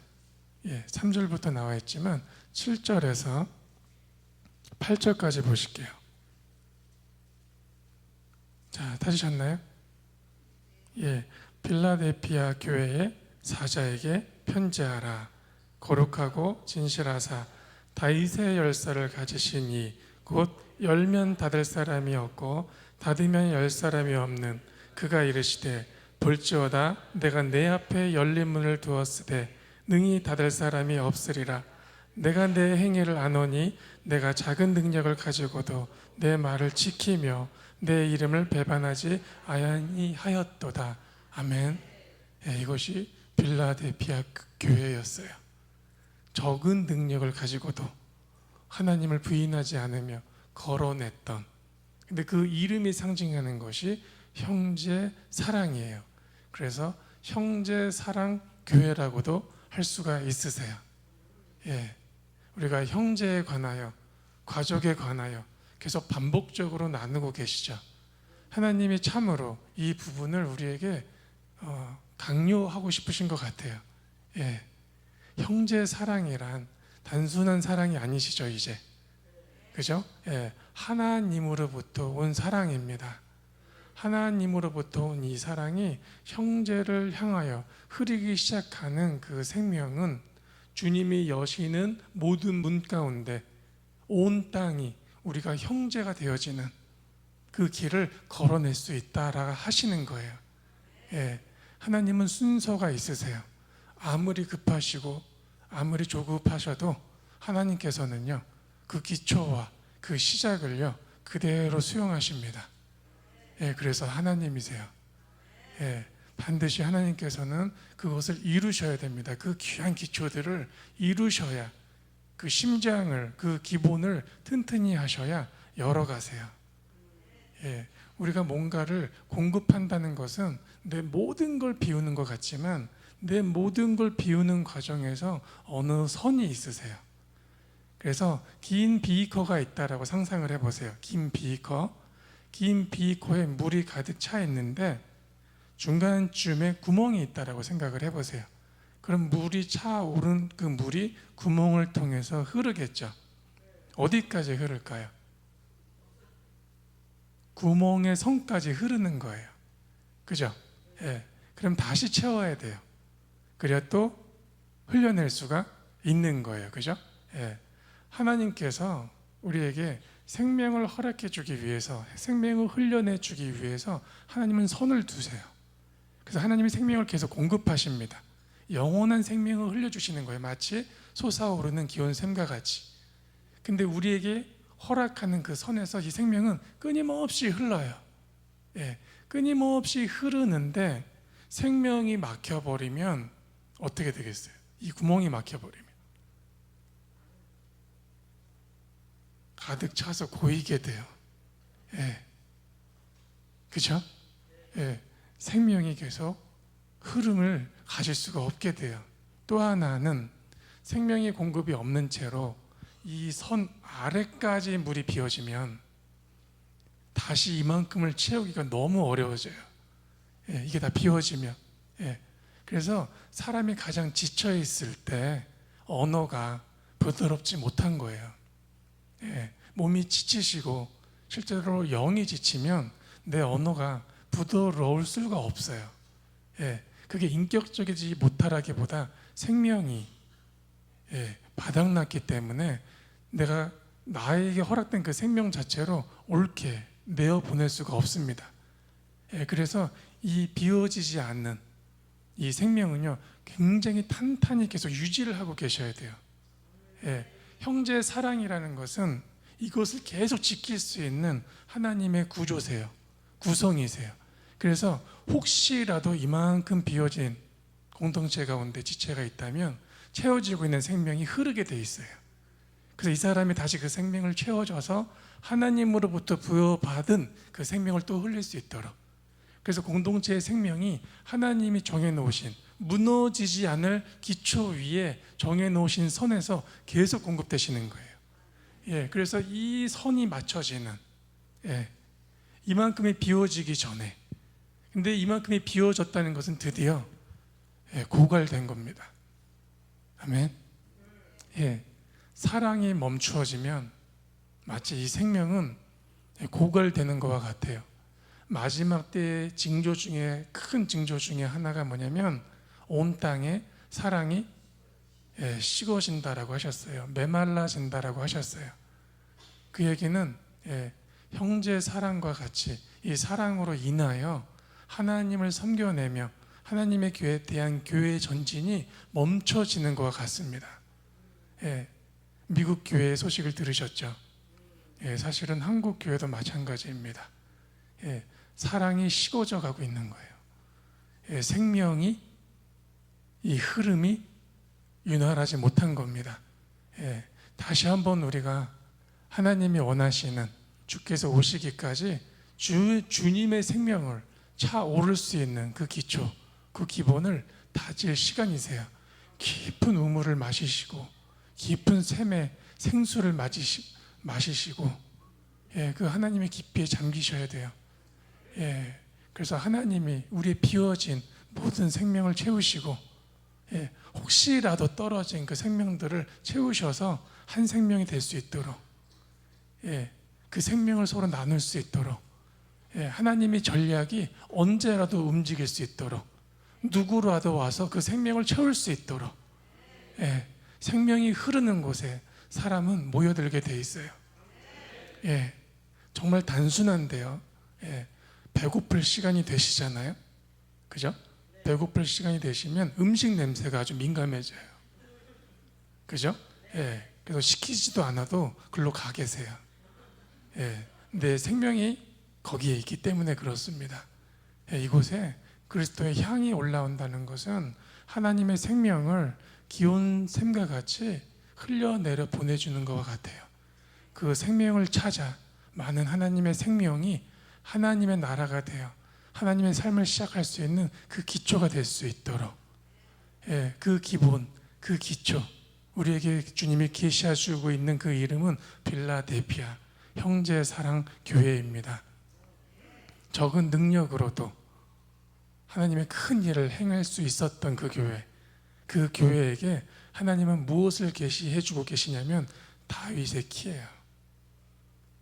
3절부터 나와 있지만 7절에서 8절까지 보실게요. 자, 찾으셨나요? 빌라델피아 교회의 사자에게 편지하라. 거룩하고 진실하사 다윗의 열쇠를 가지신 이 곧 열면 닫을 사람이 없고 닫으면 열 사람이 없는 그가 이르시되 볼지어다 내가 내 앞에 열린 문을 두었으되 능히 닫을 사람이 없으리라. 내가 내 행위를 아노니 내가 작은 능력을 가지고도 내 말을 지키며 내 이름을 배반하지 아니하였도다. 아멘. 이것이 빌라델피아 교회였어요. 적은 능력을 가지고도 하나님을 부인하지 않으며 걸어냈던, 근데 그 이름이 상징하는 것이 형제 사랑이에요. 그래서 형제 사랑 교회라고도 할 수가 있으세요. 우리가 형제에 관하여, 가족에 관하여 계속 반복적으로 나누고 계시죠. 하나님이 참으로 이 부분을 우리에게 강요하고 싶으신 것 같아요. 형제 사랑이란 단순한 사랑이 아니시죠, 이제. 그죠? 하나님으로부터 온 사랑입니다. 하나님으로부터 온 이 사랑이 형제를 향하여 흐르기 시작하는 그 생명은 주님이 여시는 모든 문 가운데 온 땅이 우리가 형제가 되어지는 그 길을 걸어낼 수 있다라고 하시는 거예요. 하나님은 순서가 있으세요. 아무리 급하시고 아무리 조급하셔도 하나님께서는요, 그 기초와 그 시작을요 그대로 수용하십니다. 그래서 하나님이세요. 반드시 하나님께서는 그것을 이루셔야 됩니다. 그 귀한 기초들을 이루셔야, 그 심장을, 그 기본을 튼튼히 하셔야 열어가세요. 우리가 뭔가를 공급한다는 것은 내 모든 걸 비우는 것 같지만 내 모든 걸 비우는 과정에서 어느 선이 있으세요. 그래서 긴 비커가 있다라고 상상을 해보세요. 긴 비커에 물이 가득 차 있는데 중간쯤에 구멍이 있다라고 생각을 해보세요. 그럼 물이 차오른 그 물이 구멍을 통해서 흐르겠죠. 어디까지 흐를까요? 구멍의 성까지 흐르는 거예요. 그죠? 예. 그럼 다시 채워야 돼요. 그래야 또 흘려낼 수가 있는 거예요. 그죠? 예. 하나님께서 우리에게 생명을 허락해 주기 위해서, 생명을 흘려내 주기 위해서 하나님은 선을 두세요. 그래서 하나님이 생명을 계속 공급하십니다. 영원한 생명을 흘려주시는 거예요. 마치 솟아오르는 기온샘과 같이. 근데 우리에게 허락하는 그 선에서 이 생명은 끊임없이 흘러요. 예, 끊임없이 흐르는데 생명이 막혀버리면 어떻게 되겠어요? 이 구멍이 막혀버리면 가득 차서 고이게 돼요. 예, 그죠? 예, 생명이 계속 흐름을 가질 수가 없게 돼요. 또 하나는 생명의 공급이 없는 채로 이 선 아래까지 물이 비워지면 다시 이만큼을 채우기가 너무 어려워져요. 예, 이게 다 비워지면. 예, 그래서 사람이 가장 지쳐 있을 때 언어가 부드럽지 못한 거예요. 예, 몸이 지치시고 실제로 영이 지치면 내 언어가 부드러울 수가 없어요. 예, 그게 인격적이지 못하라기보다 생명이 바닥났기 때문에 내가 나에게 허락된 그 생명 자체로 옳게 내어 보낼 수가 없습니다. 그래서 이 비워지지 않는 이 생명은요 굉장히 탄탄히 계속 유지를 하고 계셔야 돼요. 형제 사랑이라는 것은 이것을 계속 지킬 수 있는 하나님의 구조세요. 구성이세요. 그래서 혹시라도 이만큼 비워진 공동체 가운데 지체가 있다면 채워지고 있는 생명이 흐르게 돼 있어요. 그래서 이 사람이 다시 그 생명을 채워줘서 하나님으로부터 부여받은 그 생명을 또 흘릴 수 있도록. 그래서 공동체의 생명이 하나님이 정해놓으신 무너지지 않을 기초 위에 정해놓으신 선에서 계속 공급되시는 거예요. 예, 그래서 이 선이 맞춰지는, 이만큼이 비워지기 전에, 근데 이만큼이 비워졌다는 것은 드디어 고갈된 겁니다. 아멘. 예, 사랑이 멈추어지면 마치 이 생명은 고갈되는 것과 같아요. 마지막 때의 징조 중에 큰 징조 중에 하나가 뭐냐면 온 땅에 사랑이 식어진다라고 하셨어요. 메말라진다라고 하셨어요. 그 얘기는 형제 사랑과 같이 이 사랑으로 인하여 하나님을 섬겨내며 하나님의 교회에 대한 교회의 전진이 멈춰지는 것과 같습니다. 미국 교회의 소식을 들으셨죠? 사실은 한국 교회도 마찬가지입니다. 사랑이 식어져 가고 있는 거예요. 생명이 이 흐름이 윤활하지 못한 겁니다. 다시 한번 우리가 하나님이 원하시는 주께서 오시기까지 주님의 생명을 차오를 수 있는 그 기초, 그 기본을 다질 시간이세요. 깊은 우물을 마시시고 깊은 샘의 생수를 마시시고 그 하나님의 깊이에 잠기셔야 돼요. 그래서 하나님이 우리의 비워진 모든 생명을 채우시고 혹시라도 떨어진 그 생명들을 채우셔서 한 생명이 될 수 있도록 그 생명을 서로 나눌 수 있도록 하나님의 전략이 언제라도 움직일 수 있도록 누구라도 와서 그 생명을 채울 수 있도록 생명이 흐르는 곳에 사람은 모여들게 돼 있어요. 정말 단순한데요. 배고플 시간이 되시잖아요. 그죠? 배고플 시간이 되시면 음식 냄새가 아주 민감해져요. 그죠? 그래서 시키지도 않아도 글로 가 계세요. 근데 생명이 거기에 있기 때문에 그렇습니다. 이곳에 그리스도의 향이 올라온다는 것은 하나님의 생명을 기온샘과 같이 흘려내려 보내주는 것과 같아요. 그 생명을 찾아 많은 하나님의 생명이 하나님의 나라가 되어 하나님의 삶을 시작할 수 있는 그 기초가 될 수 있도록 그 기본, 그 기초, 우리에게 주님이 계시해 주고 있는 그 이름은 빌라델피아 형제 사랑 교회입니다. 적은 능력으로도 하나님의 큰 일을 행할 수 있었던 그 교회, 그 교회에게 하나님은 무엇을 계시해 주고 계시냐면 다윗의 키예요.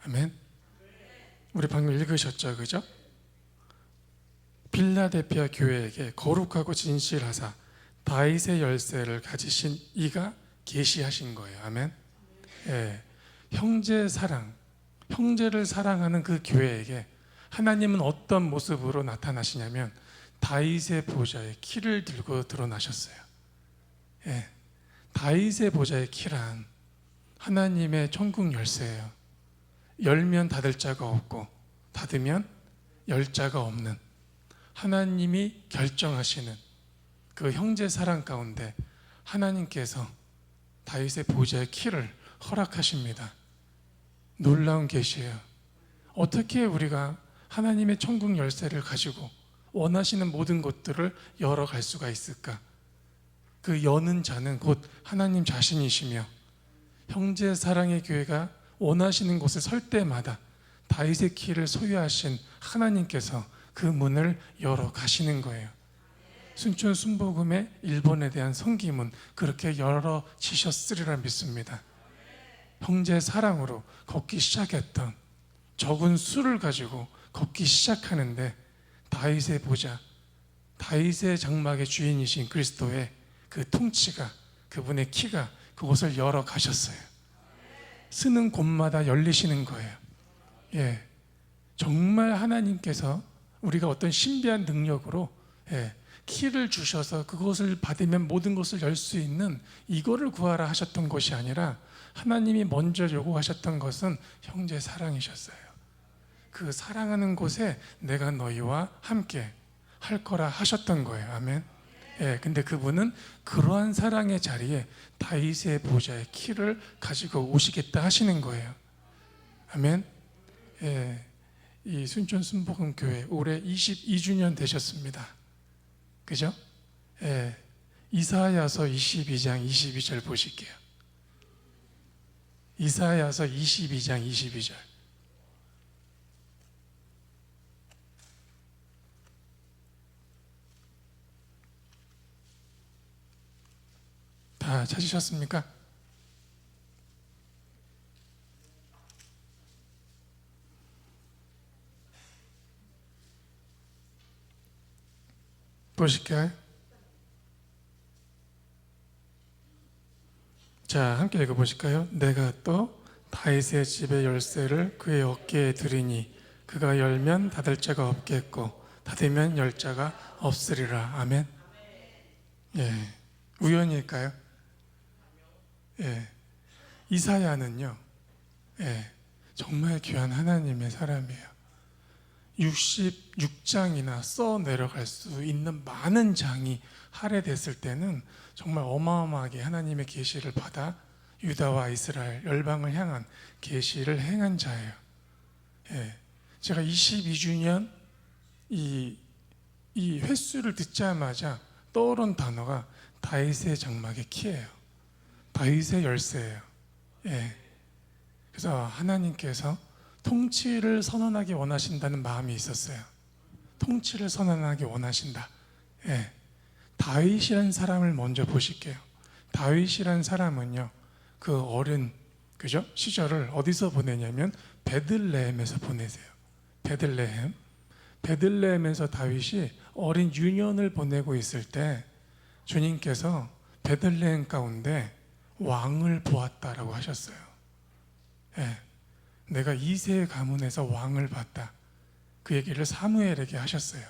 아멘. 우리 방금 읽으셨죠, 그죠? 필라델피아 교회에게 거룩하고 진실하사 다윗의 열쇠를 가지신 이가 계시하신 거예요. 아멘. 예, 형제 사랑, 형제를 사랑하는 그 교회에게 하나님은 어떤 모습으로 나타나시냐면 다윗의 보좌에 키를 들고 드러나셨어요. 예, 다윗의 보좌의 키란 하나님의 천국 열쇠예요. 열면 닫을 자가 없고 닫으면 열 자가 없는 하나님이 결정하시는 그 형제 사랑 가운데 하나님께서 다윗의 보좌의 키를 허락하십니다. 놀라운 계시예요. 어떻게 우리가 하나님의 천국 열쇠를 가지고 원하시는 모든 것들을 열어갈 수가 있을까? 그 여는 자는 곧 하나님 자신이시며 형제 사랑의 교회가 원하시는 곳에 설 때마다 다윗의 키를 소유하신 하나님께서 그 문을 열어 가시는 거예요. 순천 순복음의 일본에 대한 섬김은 그렇게 열어지셨으리라 믿습니다. 형제 사랑으로 걷기 시작했던 적은 수를 가지고 걷기 시작하는데 다윗의 보좌, 다윗의 장막의 주인이신 그리스도의 그 통치가, 그분의 키가 그곳을 열어 가셨어요. 쓰는 곳마다 열리시는 거예요. 예, 정말 하나님께서 우리가 어떤 신비한 능력으로 키를 주셔서 그것을 받으면 모든 것을 열 수 있는 이거를 구하라 하셨던 것이 아니라 하나님이 먼저 요구하셨던 것은 형제 사랑이셨어요. 그 사랑하는 곳에 내가 너희와 함께 할 거라 하셨던 거예요. 아멘. 예, 근데 그분은 그러한 사랑의 자리에 다윗의 보좌의 키를 가지고 오시겠다 하시는 거예요. 아멘. 예, 이 순천 순복음 교회 올해 22주년 되셨습니다. 그죠? 예, 이사야서 22장 22절 보실게요. 이사야서 22장 22절. 다 찾으셨습니까? 보실까요? 자, 함께 읽어보실까요? 내가 또 다윗의 집의 열쇠를 그의 어깨에 두리니 그가 열면 닫을 자가 없겠고 닫으면 열 자가 없으리라. 아멘. 예, 우연일까요? 예, 이사야는요, 예, 정말 귀한 하나님의 사람이에요. 66장이나 써 내려갈 수 있는 많은 장이 할애됐을 때는 정말 어마어마하게 하나님의 계시를 받아 유다와 이스라엘 열방을 향한 계시를 행한 자예요. 예, 제가 22주년 이 횟수를 듣자마자 떠오른 단어가 다윗의 장막의 키예요. 다윗의 열쇠예요. 예, 그래서 하나님께서 통치를 선언하기 원하신다는 마음이 있었어요. 통치를 선언하기 원하신다. 예. 다윗이라는 사람을 먼저 보실게요. 다윗이라는 사람은요, 그 어린 그죠? 시절을 어디서 보내냐면 베들레헴에서 보내세요. 베들레헴에서 다윗이 어린 유년을 보내고 있을 때 주님께서 베들레헴 가운데 왕을 보았다라고 하셨어요. 예. 내가 이새의 가문에서 왕을 봤다. 그 얘기를 사무엘에게 하셨어요.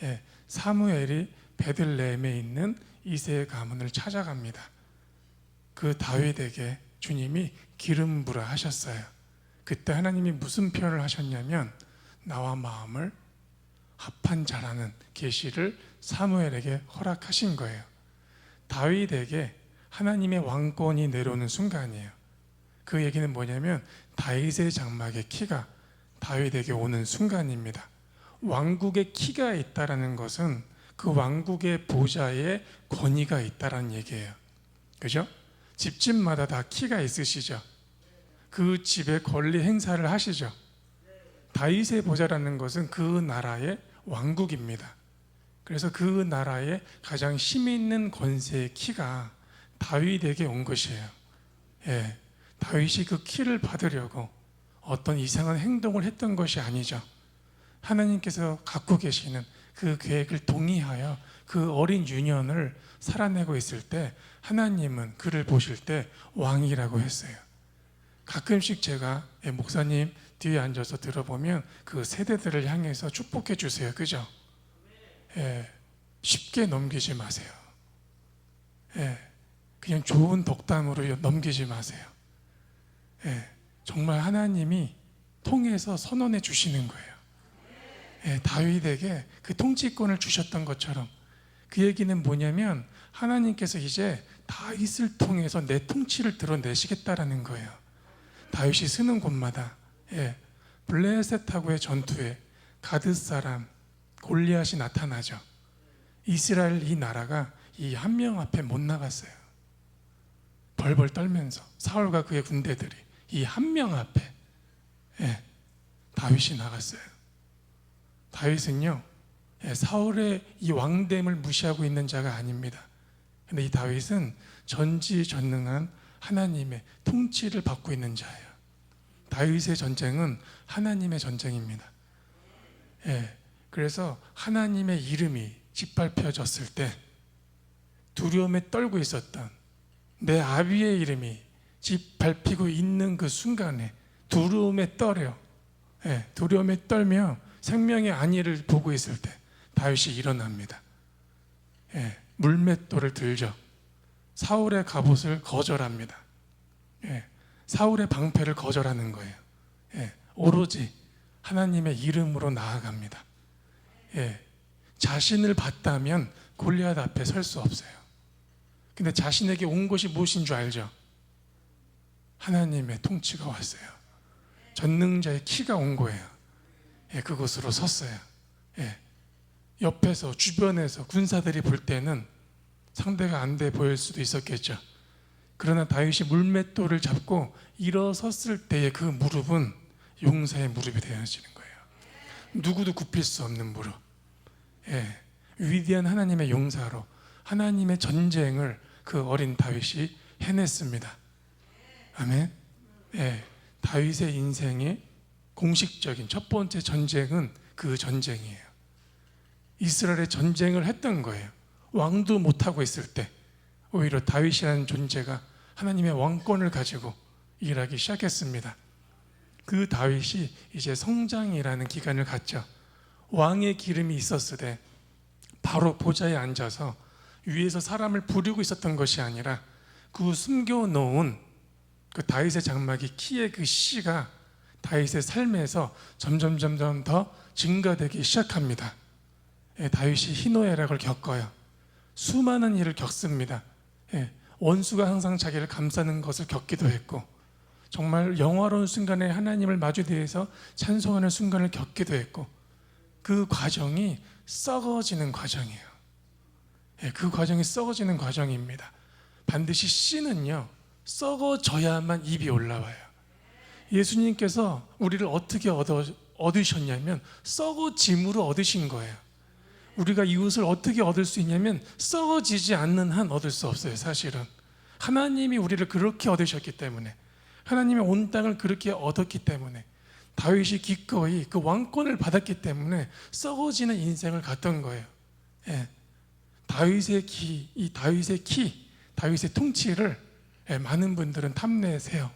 예, 사무엘이 베들레헴에 있는 이새의 가문을 찾아갑니다. 그 다윗에게 주님이 기름 부라 하셨어요. 그때 하나님이 무슨 표현을 하셨냐면 나와 마음을 합한 자라는 계시를 사무엘에게 허락하신 거예요. 다윗에게 하나님의 왕권이 내려오는 순간이에요. 그 얘기는 뭐냐면 다윗의 장막의 키가 다윗에게 오는 순간입니다. 왕국의 키가 있다라는 것은 그 왕국의 보좌에 권위가 있다라는 얘기예요. 그죠? 집집마다 다 키가 있으시죠? 그 집에 권리 행사를 하시죠? 다윗의 보좌라는 것은 그 나라의 왕국입니다. 그래서 그 나라의 가장 힘 있는 권세의 키가 다윗에게 온 것이에요. 예. 다윗이 그 키를 받으려고 어떤 이상한 행동을 했던 것이 아니죠. 하나님께서 갖고 계시는 그 계획을 동의하여 그 어린 유년을 살아내고 있을 때 하나님은 그를 보실 때 왕이라고 했어요. 가끔씩 제가 목사님 뒤에 앉아서 들어보면 그 세대들을 향해서 축복해 주세요. 그죠? 쉽게 넘기지 마세요. 그냥 좋은 덕담으로 넘기지 마세요. 정말 하나님이 통해서 선언해 주시는 거예요. 다윗에게 그 통치권을 주셨던 것처럼 그 얘기는 뭐냐면 하나님께서 이제 다윗을 통해서 내 통치를 드러내시겠다라는 거예요. 다윗이 쓰는 곳마다 블레셋하고의 전투에 가드 사람 골리앗이 나타나죠. 이스라엘 이 나라가 이 한 명 앞에 못 나갔어요. 벌벌 떨면서 사울과 그의 군대들이 이 한 명 앞에 다윗이 나갔어요. 다윗은요 사울의 이 왕됨을 무시하고 있는 자가 아닙니다. 근데 이 다윗은 전지전능한 하나님의 통치를 받고 있는 자예요. 다윗의 전쟁은 하나님의 전쟁입니다. 그래서 하나님의 이름이 짓밟혀졌을 때 두려움에 떨고 있었던 내 아비의 이름이 짓밟히고 있는 그 순간에 두려움에 떨며 생명의 안위를 보고 있을 때 다윗이 일어납니다. 물맷돌을 들죠. 사울의 갑옷을 거절합니다. 사울의 방패를 거절하는 거예요. 오로지 하나님의 이름으로 나아갑니다. 자신을 봤다면 골리앗 앞에 설 수 없어요. 근데 자신에게 온 것이 무엇인 줄 알죠? 하나님의 통치가 왔어요. 전능자의 키가 온 거예요. 그곳으로 섰어요. 옆에서 주변에서 군사들이 볼 때는 상대가 안 돼 보일 수도 있었겠죠. 그러나 다윗이 물맷돌을 잡고 일어섰을 때의 그 무릎은 용사의 무릎이 되어지는 거예요. 누구도 굽힐 수 없는 무릎. 위대한 하나님의 용사로 하나님의 전쟁을 그 어린 다윗이 해냈습니다. 아멘. 다윗의 인생의 공식적인 첫 번째 전쟁은 그 전쟁이에요. 이스라엘의 전쟁을 했던 거예요. 왕도 못하고 있을 때 오히려 다윗이라는 존재가 하나님의 왕권을 가지고 일하기 시작했습니다. 그 다윗이 이제 성장이라는 기간을 갖죠. 왕의 기름이 있었을 때 바로 보좌에 앉아서 위에서 사람을 부리고 있었던 것이 아니라 그 숨겨놓은 그 다윗의 장막이 키의 그 씨가 다윗의 삶에서 점점 더 증가되기 시작합니다. 다윗이 희노애락을 겪어요. 수많은 일을 겪습니다. 원수가 항상 자기를 감싸는 것을 겪기도 했고 정말 영화로운 순간에 하나님을 마주대해서 찬송하는 순간을 겪기도 했고 그 과정이 썩어지는 과정이에요. 그 과정이 썩어지는 과정입니다. 반드시 씨는요 썩어져야만 입이 올라와요. 예수님께서 우리를 어떻게 얻으셨냐면 썩어짐으로 얻으신 거예요. 우리가 이웃을 어떻게 얻을 수 있냐면 썩어지지 않는 한 얻을 수 없어요. 사실은 하나님이 우리를 그렇게 얻으셨기 때문에 하나님의 온 땅을 그렇게 얻었기 때문에 다윗이 기꺼이 그 왕권을 받았기 때문에 썩어지는 인생을 갔던 거예요. 다윗의 다윗의 통치를 많은 분들은 탐내세요.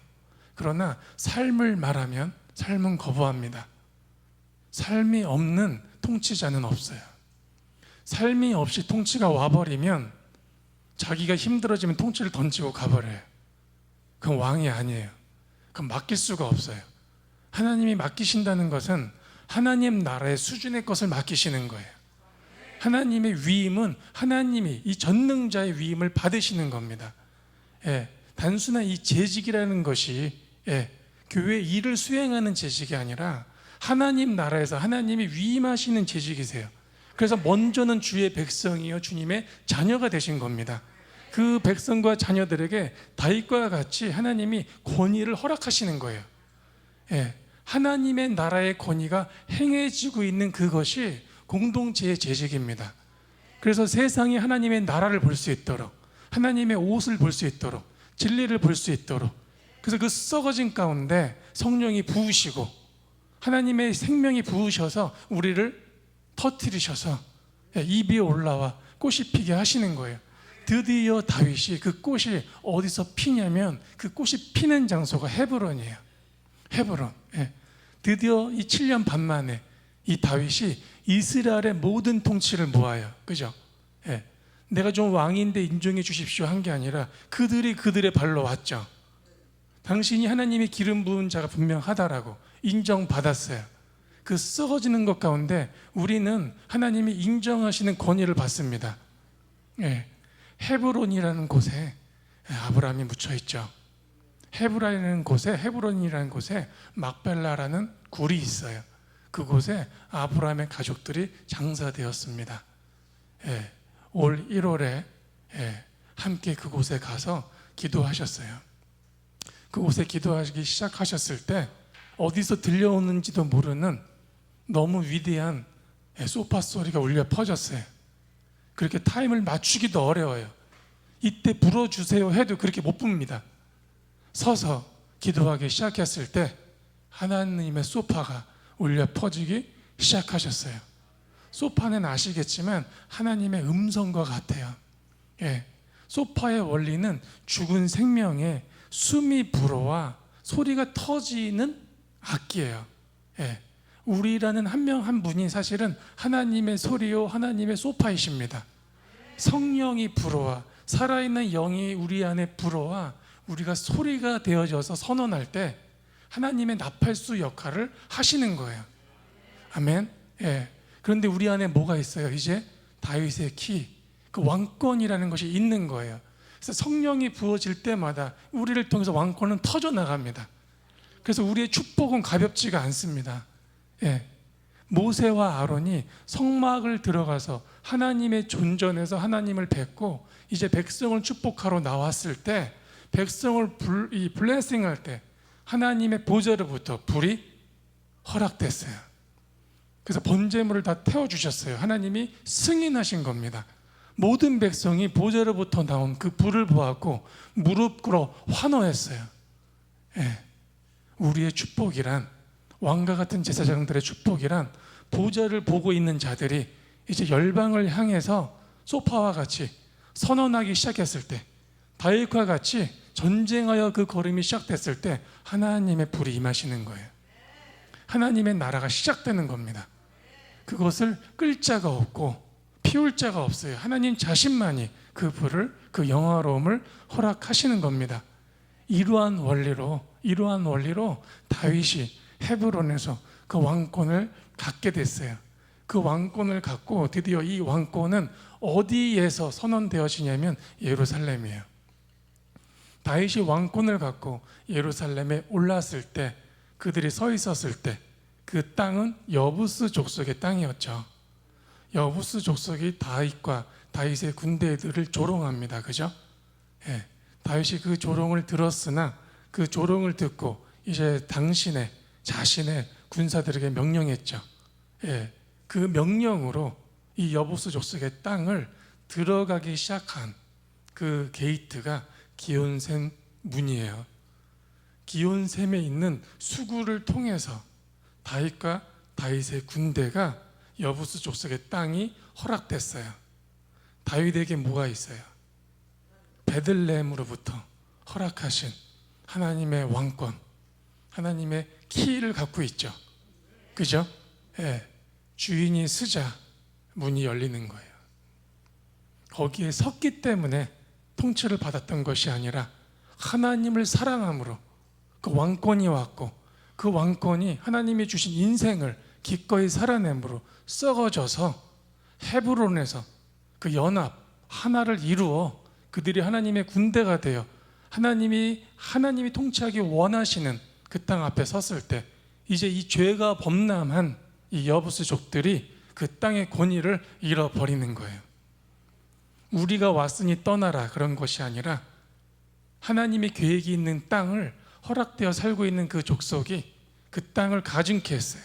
그러나 삶을 말하면 삶은 거부합니다. 삶이 없는 통치자는 없어요. 삶이 없이 통치가 와버리면 자기가 힘들어지면 통치를 던지고 가버려요. 그건 왕이 아니에요. 그건 맡길 수가 없어요. 하나님이 맡기신다는 것은 하나님 나라의 수준의 것을 맡기시는 거예요. 하나님의 위임은 하나님이 이 전능자의 위임을 받으시는 겁니다. 단순한 이 재직이라는 것이 교회 일을 수행하는 재직이 아니라 하나님 나라에서 하나님이 위임하시는 재직이세요. 그래서 먼저는 주의 백성이요 주님의 자녀가 되신 겁니다. 그 백성과 자녀들에게 다윗과 같이 하나님이 권위를 허락하시는 거예요. 하나님의 나라의 권위가 행해지고 있는 그것이 공동체의 재직입니다. 그래서 세상이 하나님의 나라를 볼 수 있도록 하나님의 옷을 볼 수 있도록 진리를 볼 수 있도록 그래서 그 썩어진 가운데 성령이 부으시고 하나님의 생명이 부으셔서 우리를 터뜨리셔서 잎이 올라와 꽃이 피게 하시는 거예요. 드디어 다윗이 그 꽃이 어디서 피냐면 그 꽃이 피는 장소가 헤브론이에요. 헤브론. 드디어 이 7년 반 만에 이 다윗이 이스라엘의 모든 통치를 모아요. 그죠? 내가 좀 왕인데 인정해 주십시오 한 게 아니라 그들이 그들의 발로 왔죠. 당신이 하나님의 기름 부은 자가 분명하다라고 인정받았어요. 그 썩어지는 것 가운데 우리는 하나님이 인정하시는 권위를 받습니다. 헤브론이라는 곳에 아브라함이 묻혀 있죠. 헤브론이라는 곳에 막벨라라는 굴이 있어요. 그곳에 아브라함의 가족들이 장사되었습니다. 올 1월에 함께 그곳에 가서 기도하셨어요. 그곳에 기도하기 시작하셨을 때 어디서 들려오는지도 모르는 너무 위대한 소파 소리가 울려 퍼졌어요. 그렇게 타임을 맞추기도 어려워요. 이때 불어주세요 해도 그렇게 못 붑니다. 서서 기도하기 시작했을 때 하나님의 소파가 울려 퍼지기 시작하셨어요. 소파는 아시겠지만 하나님의 음성과 같아요. 소파의 원리는 죽은 생명에 숨이 불어와 소리가 터지는 악기예요. 우리라는 한 명 한 분이 사실은 하나님의 소리요 하나님의 소파이십니다. 성령이 불어와 살아있는 영이 우리 안에 불어와 우리가 소리가 되어져서 선언할 때 하나님의 나팔수 역할을 하시는 거예요. 아멘. 그런데 우리 안에 뭐가 있어요? 이제 다윗의 키, 그 왕권이라는 것이 있는 거예요. 그래서 성령이 부어질 때마다 우리를 통해서 왕권은 터져 나갑니다. 그래서 우리의 축복은 가볍지가 않습니다. 모세와 아론이 성막을 들어가서 하나님의 존전에서 하나님을 뵙고 이제 백성을 축복하러 나왔을 때 백성을 블레싱할 때 하나님의 보좌로부터 불이 허락됐어요. 그래서 번제물을 다 태워주셨어요. 하나님이 승인하신 겁니다. 모든 백성이 보좌로부터 나온 그 불을 보았고 무릎 꿇어 환호했어요. 우리의 축복이란, 왕과 같은 제사장들의 축복이란 보좌를 보고 있는 자들이 이제 열방을 향해서 소파와 같이 선언하기 시작했을 때, 다윗과 같이 전쟁하여 그 걸음이 시작됐을 때 하나님의 불이 임하시는 거예요. 하나님의 나라가 시작되는 겁니다. 그것을 끌 자가 없고 피울 자가 없어요. 하나님 자신만이 그 불을, 그 영화로움을 허락하시는 겁니다. 이러한 원리로 다윗이 헤브론에서 그 왕권을 갖게 됐어요. 그 왕권을 갖고 드디어 이 왕권은 어디에서 선언되어지냐면 예루살렘이에요. 다윗이 왕권을 갖고 예루살렘에 올랐을 때, 그들이 서 있었을 때 그 땅은 여부스 족속의 땅이었죠. 여부스 족속이 다윗과 다윗의 군대들을 조롱합니다. 그죠? 다윗이 그 조롱을 들었으나 그 조롱을 듣고 이제 자신의 군사들에게 명령했죠. 그 명령으로 이 여부스 족속의 땅을 들어가기 시작한 그 게이트가 기온샘 문이에요. 기온샘에 있는 수구를 통해서 다윗과 다윗의 군대가 여부스 족속의 땅이 허락됐어요. 다윗에게 뭐가 있어요? 베들레헴으로부터 허락하신 하나님의 왕권, 하나님의 키를 갖고 있죠. 그죠? 주인이 쓰자 문이 열리는 거예요. 거기에 섰기 때문에 통치를 받았던 것이 아니라 하나님을 사랑함으로 그 왕권이 왔고, 그 왕권이 하나님이 주신 인생을 기꺼이 살아냄으로 썩어져서 헤브론에서 그 연합 하나를 이루어 그들이 하나님의 군대가 되어 하나님이 통치하기 원하시는 그 땅 앞에 섰을 때 이제 이 죄가 범람한 이 여부스족들이 그 땅의 권위를 잃어버리는 거예요. 우리가 왔으니 떠나라 그런 것이 아니라 하나님의 계획이 있는 땅을 허락되어 살고 있는 그 족속이 그 땅을 가증케 했어요.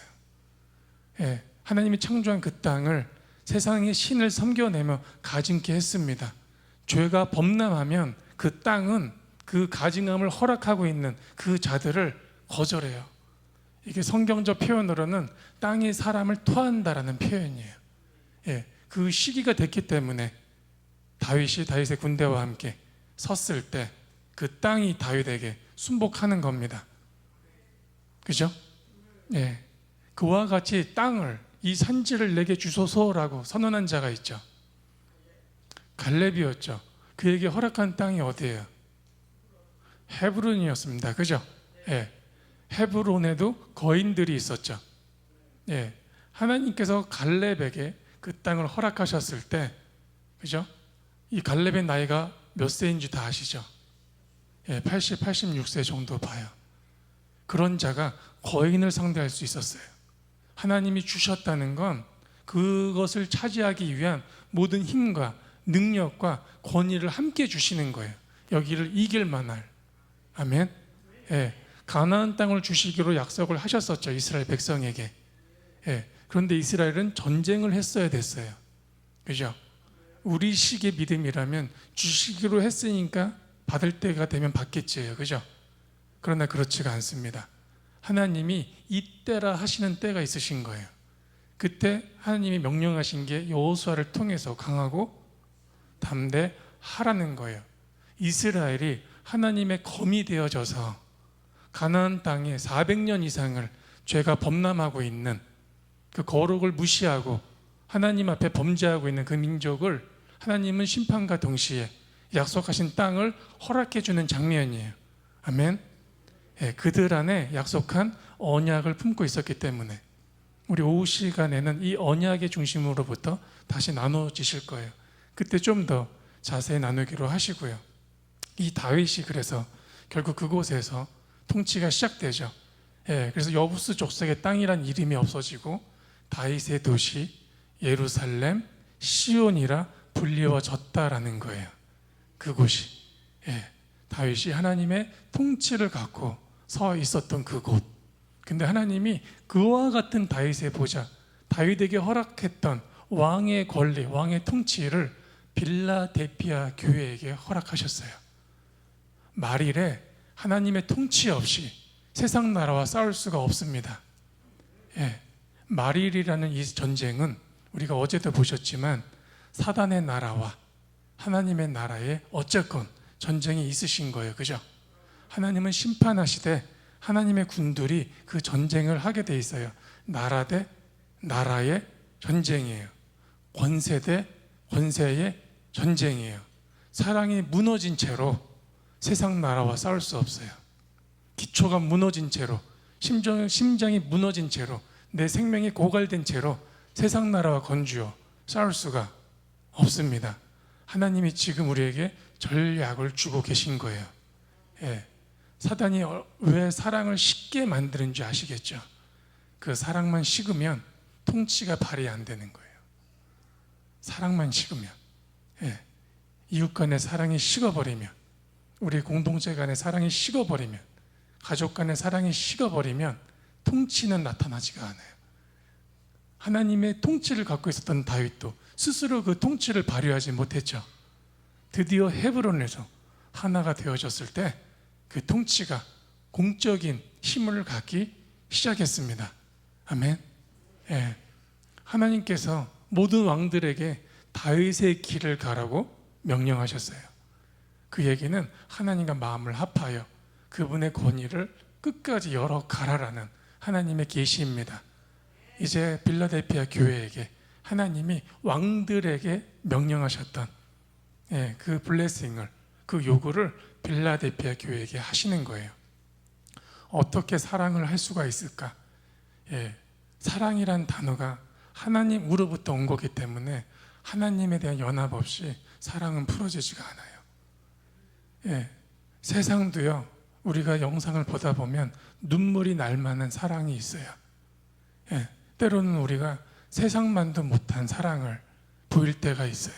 하나님이 창조한 그 땅을 세상의 신을 섬겨내며 가증케 했습니다. 죄가 범람하면 그 땅은 그 가증함을 허락하고 있는 그 자들을 거절해요. 이게 성경적 표현으로는 땅이 사람을 토한다라는 표현이에요. 예, 그 시기가 됐기 때문에 다윗이 다윗의 군대와 함께 섰을 때 그 땅이 다윗에게 순복하는 겁니다. 그죠? 예, 그와 같이 땅을, 이 산지를 내게 주소서라고 선언한 자가 있죠. 갈렙이었죠. 그에게 허락한 땅이 어디예요? 헤브론이었습니다. 그죠? 예, 헤브론에도 거인들이 있었죠. 예, 하나님께서 갈렙에게 그 땅을 허락하셨을 때, 그죠? 이 갈렙의 나이가 몇 세인지 다 아시죠? 예, 80, 86세 정도 봐요. 그런 자가 거인을 상대할 수 있었어요. 하나님이 주셨다는 건 그것을 차지하기 위한 모든 힘과 능력과 권위를 함께 주시는 거예요. 여기를 이길 만할. 아멘. 예, 가나안 땅을 주시기로 약속을 하셨었죠, 이스라엘 백성에게. 예, 그런데 이스라엘은 전쟁을 했어야 됐어요. 그죠? 우리 식의 믿음이라면 주시기로 했으니까 받을 때가 되면 받겠지요. 그죠? 그러나 그렇지가 않습니다. 하나님이 이때라 하시는 때가 있으신 거예요. 그때 하나님이 명령하신 게 여호수아를 통해서 강하고 담대하라는 거예요. 이스라엘이 하나님의 검이 되어져서 가나안 땅에 400년 이상을 죄가 범람하고 있는 그 거룩을 무시하고 하나님 앞에 범죄하고 있는 그 민족을 하나님은 심판과 동시에 약속하신 땅을 허락해 주는 장면이에요. 아멘. 예, 그들 안에 약속한 언약을 품고 있었기 때문에 우리 오후 시간에는 이 언약의 중심으로부터 다시 나눠지실 거예요. 그때 좀 더 자세히 나누기로 하시고요. 이 다윗이 그래서 결국 그곳에서 통치가 시작되죠. 예, 그래서 여부스 족속의 땅이란 이름이 없어지고 다윗의 도시 예루살렘 시온이라 불리워졌다라는 거예요. 그곳이, 예, 다윗이 하나님의 통치를 갖고 서 있었던 그곳. 근데 하나님이 그와 같은 다윗의 보좌, 다윗에게 허락했던 왕의 권리, 왕의 통치를 빌라델피아 교회에게 허락하셨어요. 말일에 하나님의 통치 없이 세상 나라와 싸울 수가 없습니다. 예, 말일이라는 이 전쟁은 우리가 어제도 보셨지만 사단의 나라와 하나님의 나라에 어쨌건 전쟁이 있으신 거예요. 그죠? 하나님은 심판하시되 하나님의 군들이 그 전쟁을 하게 돼 있어요. 나라 대 나라의 전쟁이에요. 권세 대 권세의 전쟁이에요. 사랑이 무너진 채로 세상 나라와 싸울 수 없어요. 기초가 무너진 채로, 심장이 무너진 채로, 내 생명이 고갈된 채로 세상 나라와 건주어 싸울 수가 없습니다. 하나님이 지금 우리에게 전략을 주고 계신 거예요. 예, 사단이 왜 사랑을 쉽게 만드는지 아시겠죠? 그 사랑만 식으면 통치가 발휘 안 되는 거예요. 사랑만 식으면, 예, 이웃 간의 사랑이 식어버리면, 우리 공동체 간의 사랑이 식어버리면, 가족 간의 사랑이 식어버리면 통치는 나타나지가 않아요. 하나님의 통치를 갖고 있었던 다윗도 스스로 그 통치를 발휘하지 못했죠. 드디어 헤브론에서 하나가 되어졌을 때 그 통치가 공적인 힘을 갖기 시작했습니다. 아멘. 예, 하나님께서 모든 왕들에게 다윗의 길을 가라고 명령하셨어요. 그 얘기는 하나님과 마음을 합하여 그분의 권위를 끝까지 열어가라라는 하나님의 계시입니다. 이제 빌라델피아 교회에게 하나님이 왕들에게 명령하셨던, 예, 그 블레싱을, 그 요구를 빌라델피아 교회에게 하시는 거예요. 어떻게 사랑을 할 수가 있을까? 예, 사랑이란 단어가 하나님으로부터 온 거기 때문에 하나님에 대한 연합 없이 사랑은 풀어지지가 않아요. 예, 세상도요, 우리가 영상을 보다 보면 눈물이 날 만한 사랑이 있어요. 예, 때로는 우리가 세상만도 못한 사랑을 보일 때가 있어요.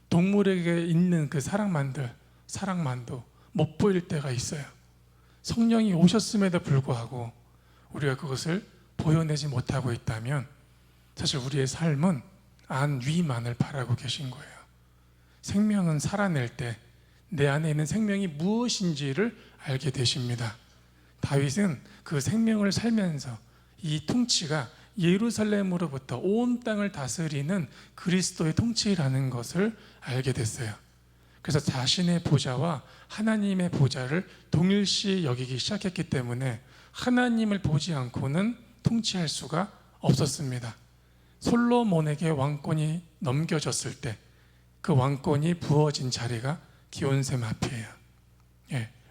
동물에게 있는 그 사랑만도 못 보일 때가 있어요. 성령이 오셨음에도 불구하고 우리가 그것을 보여내지 못하고 있다면 사실 우리의 삶은 안 위만을 바라고 계신 거예요. 생명은 살아낼 때 내 안에 있는 생명이 무엇인지를 알게 되십니다. 다윗은 그 생명을 살면서 이 통치가 예루살렘으로부터 온 땅을 다스리는 그리스도의 통치라는 것을 알게 됐어요. 그래서 자신의 보좌와 하나님의 보좌를 동일시 여기기 시작했기 때문에 하나님을 보지 않고는 통치할 수가 없었습니다. 솔로몬에게 왕권이 넘겨졌을 때 그 왕권이 부어진 자리가 기온샘 앞이에요.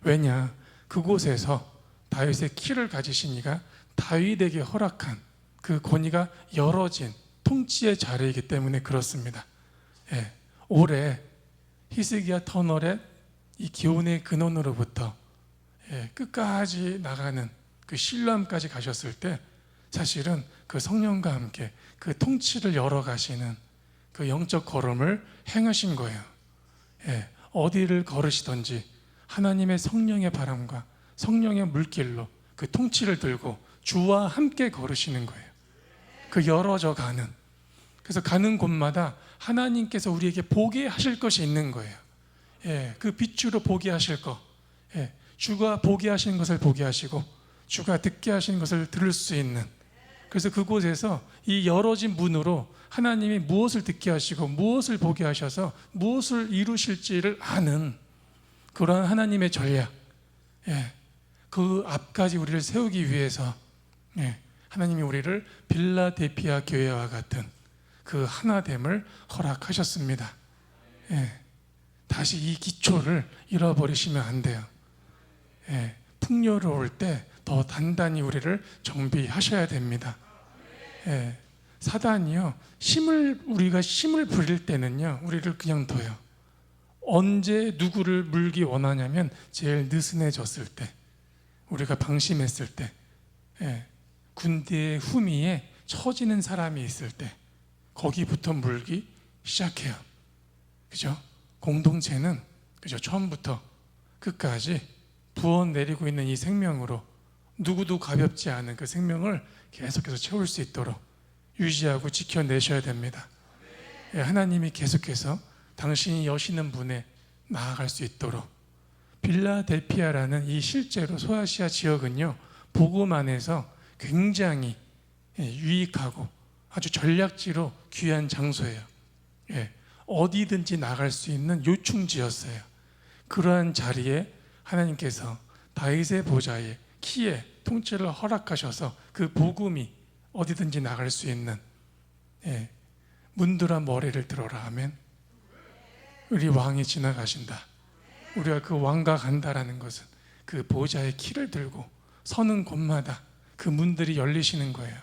왜냐? 그곳에서 다윗의 키를 가지신 이가 다윗에게 허락한 그 권위가 열어진 통치의 자리이기 때문에 그렇습니다. 올해 히스기야 터널의 이 기온의 근원으로부터 끝까지 나가는 그 신람까지 가셨을 때 사실은 그 성령과 함께 그 통치를 열어가시는 그 영적 걸음을 행하신 거예요. 어디를 걸으시든지 하나님의 성령의 바람과 성령의 물길로 그 통치를 들고 주와 함께 걸으시는 거예요. 그 열어져 가는, 그래서 가는 곳마다 하나님께서 우리에게 보게 하실 것이 있는 거예요. 그 빛으로 보게 하실 것, 주가 보게 하시는 것을 보게 하시고 주가 듣게 하시는 것을 들을 수 있는, 그래서 그곳에서 이 열어진 문으로 하나님이 무엇을 듣게 하시고 무엇을 보게 하셔서 무엇을 이루실지를 아는 그러한 하나님의 전략, 그 앞까지 우리를 세우기 위해서 하나님이 우리를 빌라델피아 교회와 같은 그 하나됨을 허락하셨습니다. 다시 이 기초를 잃어버리시면 안 돼요. 풍요로울 때 더 단단히 우리를 정비하셔야 됩니다. 사단이요, 우리가 힘을 부릴 때는요, 우리를 그냥 둬요. 언제 누구를 물기 원하냐면 제일 느슨해졌을 때, 우리가 방심했을 때, 군대의 후미에 처지는 사람이 있을 때, 거기부터 물기 시작해요. 그죠? 공동체는 그죠? 처음부터 끝까지 부어내리고 있는 이 생명으로 누구도 가볍지 않은 그 생명을 계속해서 채울 수 있도록 유지하고 지켜내셔야 됩니다. 하나님이 계속해서 당신이 여시는 분에 나아갈 수 있도록, 빌라델피아라는 이 실제로 소아시아 지역은요, 복음 안에서 굉장히 유익하고 아주 전략지로 귀한 장소예요. 어디든지 나갈 수 있는 요충지였어요. 그러한 자리에 하나님께서 다윗의 보좌에 키에 통치를 허락하셔서 그 복음이 어디든지 나갈 수 있는, 문들아 머리를 들어라 하면 우리 왕이 지나가신다, 우리가 그 왕과 간다라는 것은 그 보좌의 키를 들고 서는 곳마다 그 문들이 열리시는 거예요.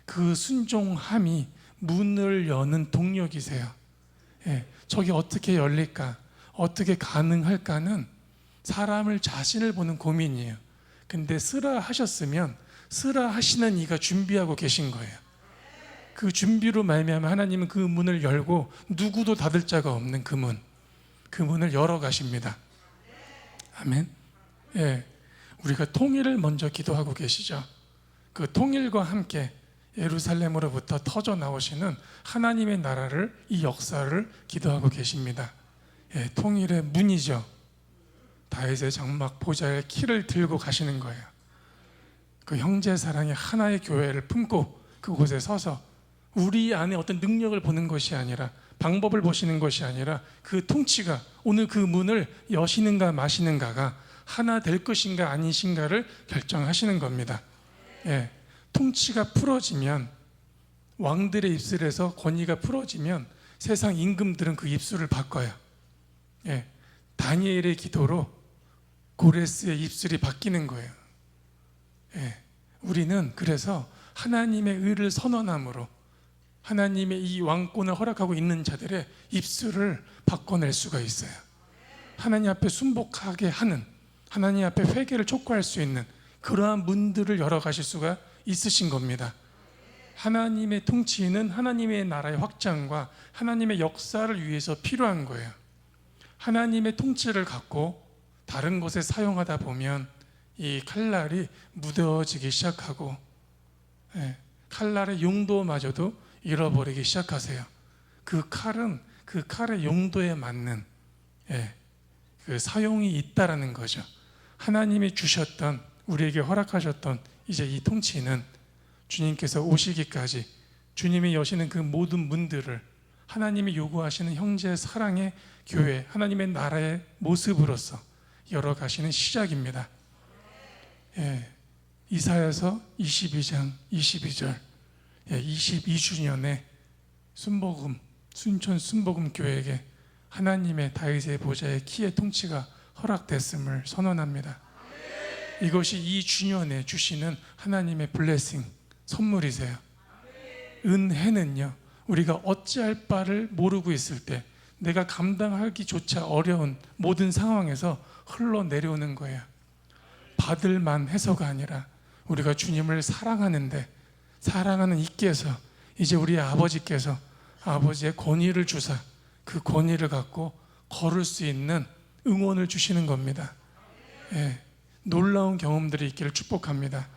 그 순종함이 문을 여는 동력이세요. 저게 어떻게 열릴까, 어떻게 가능할까는 사람을 자신을 보는 고민이에요. 근데 쓰라 하셨으면 쓰라 하시는 이가 준비하고 계신 거예요. 그 준비로 말미암아 하나님은 그 문을 열고 누구도 닫을 자가 없는 그 문을 열어 가십니다. 아멘. 우리가 통일을 먼저 기도하고 계시죠. 그 통일과 함께 예루살렘으로부터 터져 나오시는 하나님의 나라를, 이 역사를 기도하고 계십니다. 통일의 문이죠. 다윗의 장막 보좌의 키를 들고 가시는 거예요. 그 형제 사랑의 하나의 교회를 품고 그곳에 서서 우리 안에 어떤 능력을 보는 것이 아니라, 방법을 보시는 것이 아니라 그 통치가 오늘 그 문을 여시는가 마시는가가 하나 될 것인가 아니신가를 결정하시는 겁니다. 통치가 풀어지면, 왕들의 입술에서 권위가 풀어지면 세상 임금들은 그 입술을 바꿔요. 다니엘의 기도로 고레스의 입술이 바뀌는 거예요. 우리는 그래서 하나님의 의를 선언함으로 하나님의 이 왕권을 허락하고 있는 자들의 입술을 바꿔낼 수가 있어요. 하나님 앞에 순복하게 하는, 하나님 앞에 회개를 촉구할 수 있는 그러한 문들을 열어가실 수가 있으신 겁니다. 하나님의 통치는 하나님의 나라의 확장과 하나님의 역사를 위해서 필요한 거예요. 하나님의 통치를 갖고 다른 곳에 사용하다 보면 이 칼날이 무뎌지기 시작하고, 칼날의 용도마저도 잃어버리기 시작하세요. 그 칼은 그 칼의 용도에 맞는 그 사용이 있다라는 거죠. 하나님이 주셨던, 우리에게 허락하셨던 이제 이 통치는 주님께서 오시기까지 주님이 여시는 그 모든 문들을 하나님이 요구하시는 형제의 사랑의 교회, 하나님의 나라의 모습으로서 열어가시는 시작입니다. 이사야서 22장 22절 22주년에 순천 순복음 교회에게 하나님의 다윗의 보좌의 키의 통치가 허락됐음을 선언합니다. 이것이 이 주년에 주시는 하나님의 블레싱, 선물이세요. 은혜는요, 우리가 어찌할 바를 모르고 있을 때, 내가 감당하기조차 어려운 모든 상황에서 흘러내려오는 거예요. 받을만 해서가 아니라 우리가 주님을 사랑하는데, 사랑하는 이께서, 이제 우리 아버지께서 아버지의 권위를 주사 그 권위를 갖고 걸을 수 있는 응원을 주시는 겁니다. 놀라운 경험들이 있기를 축복합니다.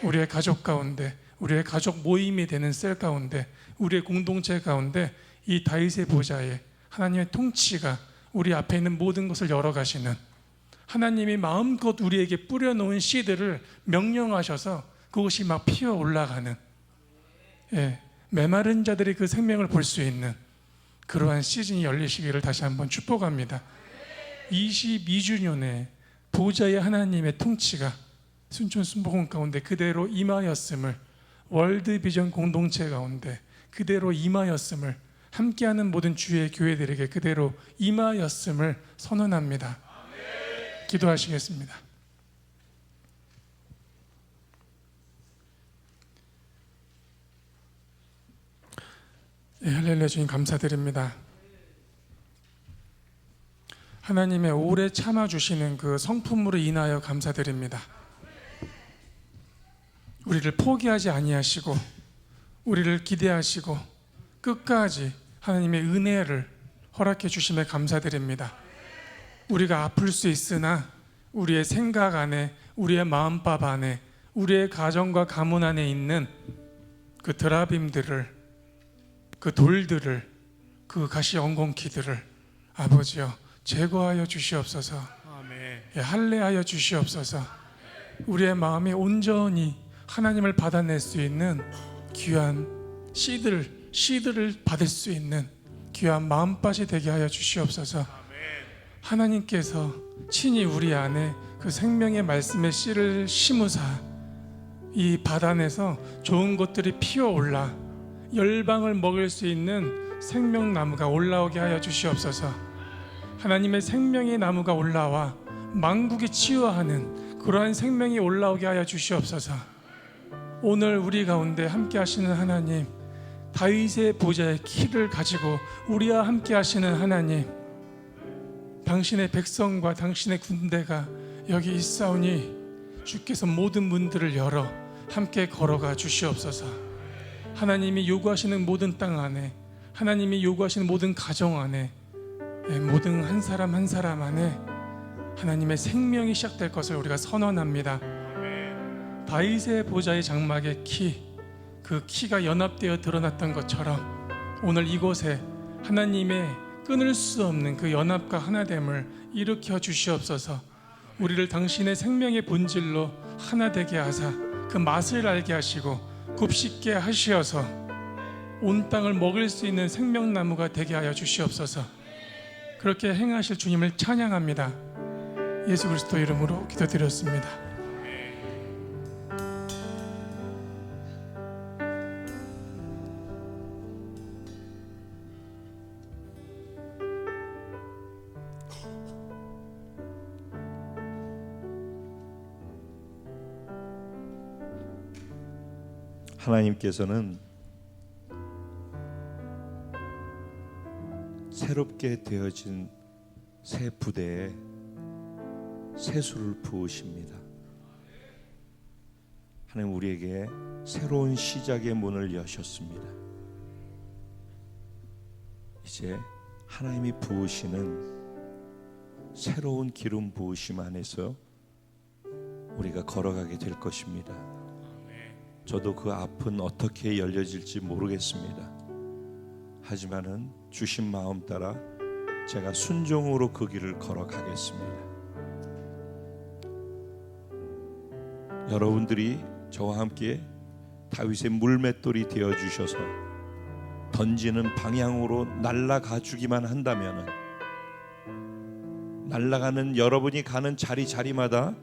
우리의 가족 가운데, 우리의 가족 모임이 되는 셀 가운데, 우리의 공동체 가운데 이 다윗의 보좌에 하나님의 통치가 우리 앞에 있는 모든 것을 열어가시는, 하나님이 마음껏 우리에게 뿌려놓은 씨들을 명령하셔서 그것이 막 피어 올라가는, 메마른 자들이 그 생명을 볼 수 있는 그러한 시즌이 열리시기를 다시 한번 축복합니다. 22주년에 보좌의 하나님의 통치가 순천 순복음 가운데 그대로 임하였음을, 월드비전 공동체 가운데 그대로 임하였음을, 함께하는 모든 주의 교회들에게 그대로 임하였음을 선언합니다. 기도하시겠습니다. 할렐루야. 주님 감사드립니다. 하나님의 오래 참아주시는 그 성품으로 인하여 감사드립니다. 우리를 포기하지 아니하시고 우리를 기대하시고 끝까지 하나님의 은혜를 허락해 주심에 감사드립니다. 우리가 아플 수 있으나 우리의 생각 안에, 우리의 마음밥 안에, 우리의 가정과 가문 안에 있는 그 드라빔들을, 그 돌들을, 그 가시 엉겅퀴들을 아버지여 제거하여 주시옵소서. 할례하여 주시옵소서. 우리의 마음이 온전히 하나님을 받아낼 수 있는 귀한 씨들을 받을 수 있는 귀한 마음밭이 되게 하여 주시옵소서. 하나님께서 친히 우리 안에 그 생명의 말씀의 씨를 심으사 이 밭 안에서 좋은 것들이 피어올라 열방을 먹일 수 있는 생명나무가 올라오게 하여 주시옵소서. 하나님의 생명의 나무가 올라와 만국이 치유하는 그러한 생명이 올라오게 하여 주시옵소서. 오늘 우리 가운데 함께 하시는 하나님, 다윗의 보좌의 키를 가지고 우리와 함께 하시는 하나님, 당신의 백성과 당신의 군대가 여기 있사오니 주께서 모든 문들을 열어 함께 걸어가 주시옵소서. 하나님이 요구하시는 모든 땅 안에, 하나님이 요구하시는 모든 가정 안에, 모든 한 사람 한 사람 안에 하나님의 생명이 시작될 것을 우리가 선언합니다. 다윗의 보좌의 장막의 키, 그 키가 연합되어 드러났던 것처럼 오늘 이곳에 하나님의 끊을 수 없는 그 연합과 하나됨을 일으켜 주시옵소서. 우리를 당신의 생명의 본질로 하나 되게 하사 그 맛을 알게 하시고 굽씹게 하시어서 온 땅을 먹을 수 있는 생명나무가 되게 하여 주시옵소서. 그렇게 행하실 주님을 찬양합니다. 예수 그리스도 이름으로 기도드렸습니다. 하나님께서는 새롭게 되어진 새 부대에 새수를 부으십니다. 하나님 우리에게 새로운 시작의 문을 여셨습니다. 이제 하나님이 부으시는 새로운 기름 부으심 안에서 우리가 걸어가게 될 것입니다. 저도 그 앞은 어떻게 열려질지 모르겠습니다. 하지만은 주신 마음 따라 제가 순종으로 그 길을 걸어가겠습니다. 여러분들이 저와 함께 다윗의 물맷돌이 되어 주셔서 던지는 방향으로 날아가 주기만 한다면은, 날아가는 여러분이 가는 자리마다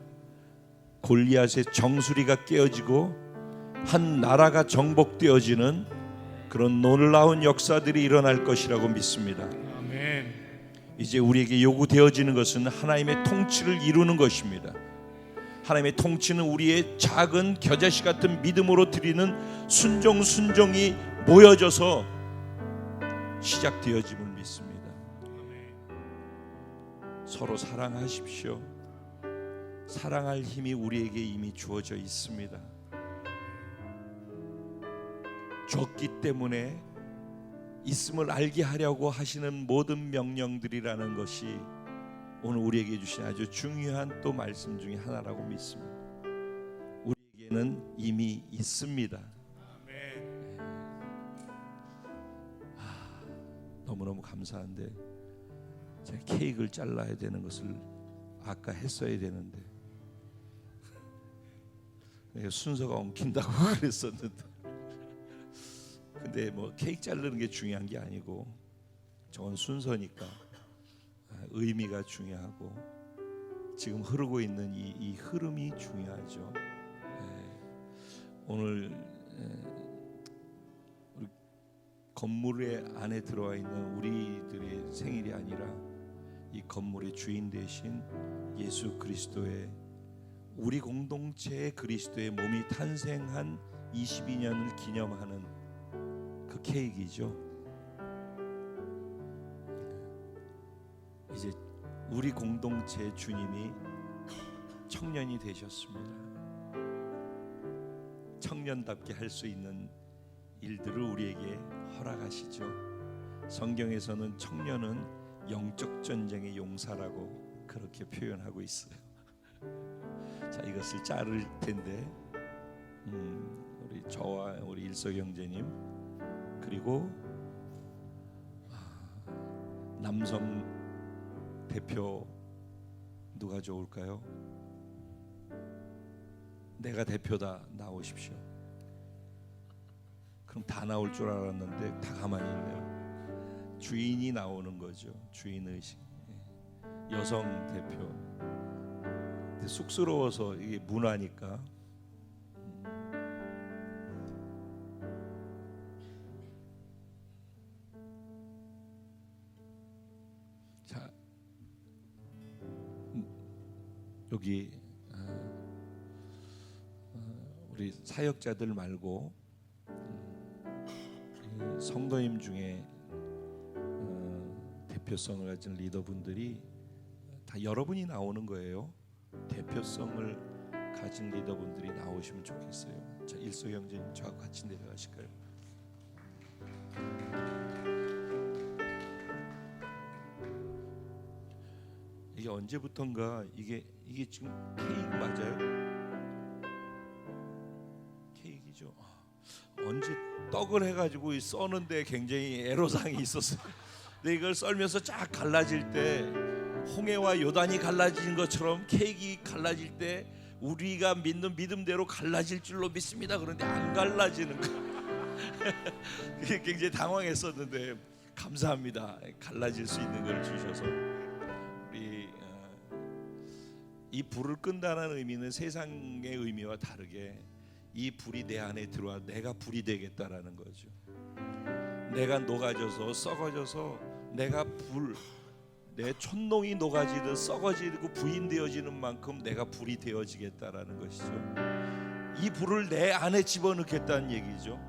골리앗의 정수리가 깨어지고 한 나라가 정복되어지는 그런 놀라운 역사들이 일어날 것이라고 믿습니다. 아멘. 이제 우리에게 요구되어지는 것은 하나님의 통치를 이루는 것입니다. 하나님의 통치는 우리의 작은 겨자씨 같은 믿음으로 드리는 순종이 모여져서 시작되어짐을 믿습니다. 서로 사랑하십시오. 사랑할 힘이 우리에게 이미 주어져 있습니다. 줬기 때문에 있음을 알게 하려고 하시는 모든 명령들이라는 것이 오늘 우리에게 주신 아주 중요한 또 말씀 중에 하나라고 믿습니다. 우리에게는 이미 있습니다. 너무너무 감사한데 제가 케이크를 잘라야 되는 것을 아까 했어야 되는데 순서가 엉킨다고 그랬었는데, 근데 뭐 케이크 자르는 게 중요한 게 아니고 저건 순서니까 의미가 중요하고 지금 흐르고 있는 이 흐름이 중요하죠. 오늘 우리 건물의 안에 들어와 있는 우리들의 생일이 아니라 이 건물의 주인 되신 예수 그리스도의, 우리 공동체의 그리스도의 몸이 탄생한 22년을 기념하는 그 케이크이죠. 이제 우리 공동체의 주님이 청년이 되셨습니다. 청년답게 할 수 있는 일들을 우리에게 허락하시죠. 성경에서는 청년은 영적 전쟁의 용사라고 그렇게 표현하고 있어요. 자, 이것을 자를 텐데 우리 저와 우리 일석 형제님, 그리고 남성 대표 누가 좋을까요? 내가 대표다, 나오십시오. 그럼 다 나올 줄 알았는데 다 가만히 있네요. 주인이 나오는 거죠. 주인의식. 여성 대표. 근데 쑥스러워서 이게 문화니까. 자, 여기 우리 사역자들 말고 성도님 중에 대표성을 가진 리더분들이 다 여러분이 나오는 거예요. 대표성을 가진 리더분들이 나오시면 좋겠어요. 자, 일석 형제님 저하고 같이 내려가실까요? 이게 언제부턴가 이게 지금 케이크 맞아요? 케이크죠. 언제 떡을 해가지고 써는데 굉장히 애로사항이 있었어요. 근데 이걸 썰면서 쫙 갈라질 때 홍해와 요단이 갈라지는 것처럼 케이크 갈라질 때 우리가 믿는 믿음대로 갈라질 줄로 믿습니다. 그런데 안 갈라지는 거. 그게 굉장히 당황했었는데 감사합니다. 갈라질 수 있는 걸 주셔서. 우리 이 불을 끈다는 의미는 세상의 의미와 다르게 이 불이 내 안에 들어와 내가 불이 되겠다라는 거죠. 내가 녹아져서 썩어져서 내가 내 촌농이 녹아지듯 썩어지고 부인되어지는 만큼 내가 불이 되어지겠다라는 것이죠. 이 불을 내 안에 집어넣겠다는 얘기죠.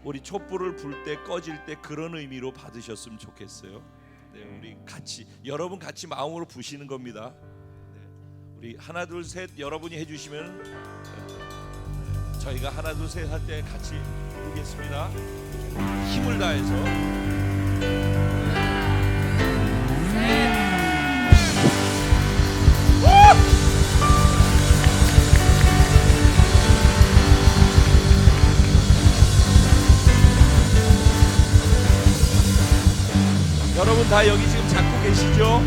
우리 촛불을 불 때 꺼질 때 그런 의미로 받으셨으면 좋겠어요. 네, 우리 같이 여러분 같이 마음으로 부시는 겁니다. 네, 우리 하나 둘 셋 여러분이 해주시면 저희가 하나 둘 셋 할 때 같이 부르겠습니다. 힘을 다해서. 여러분 다 다 여기 지금 잡고 계시죠?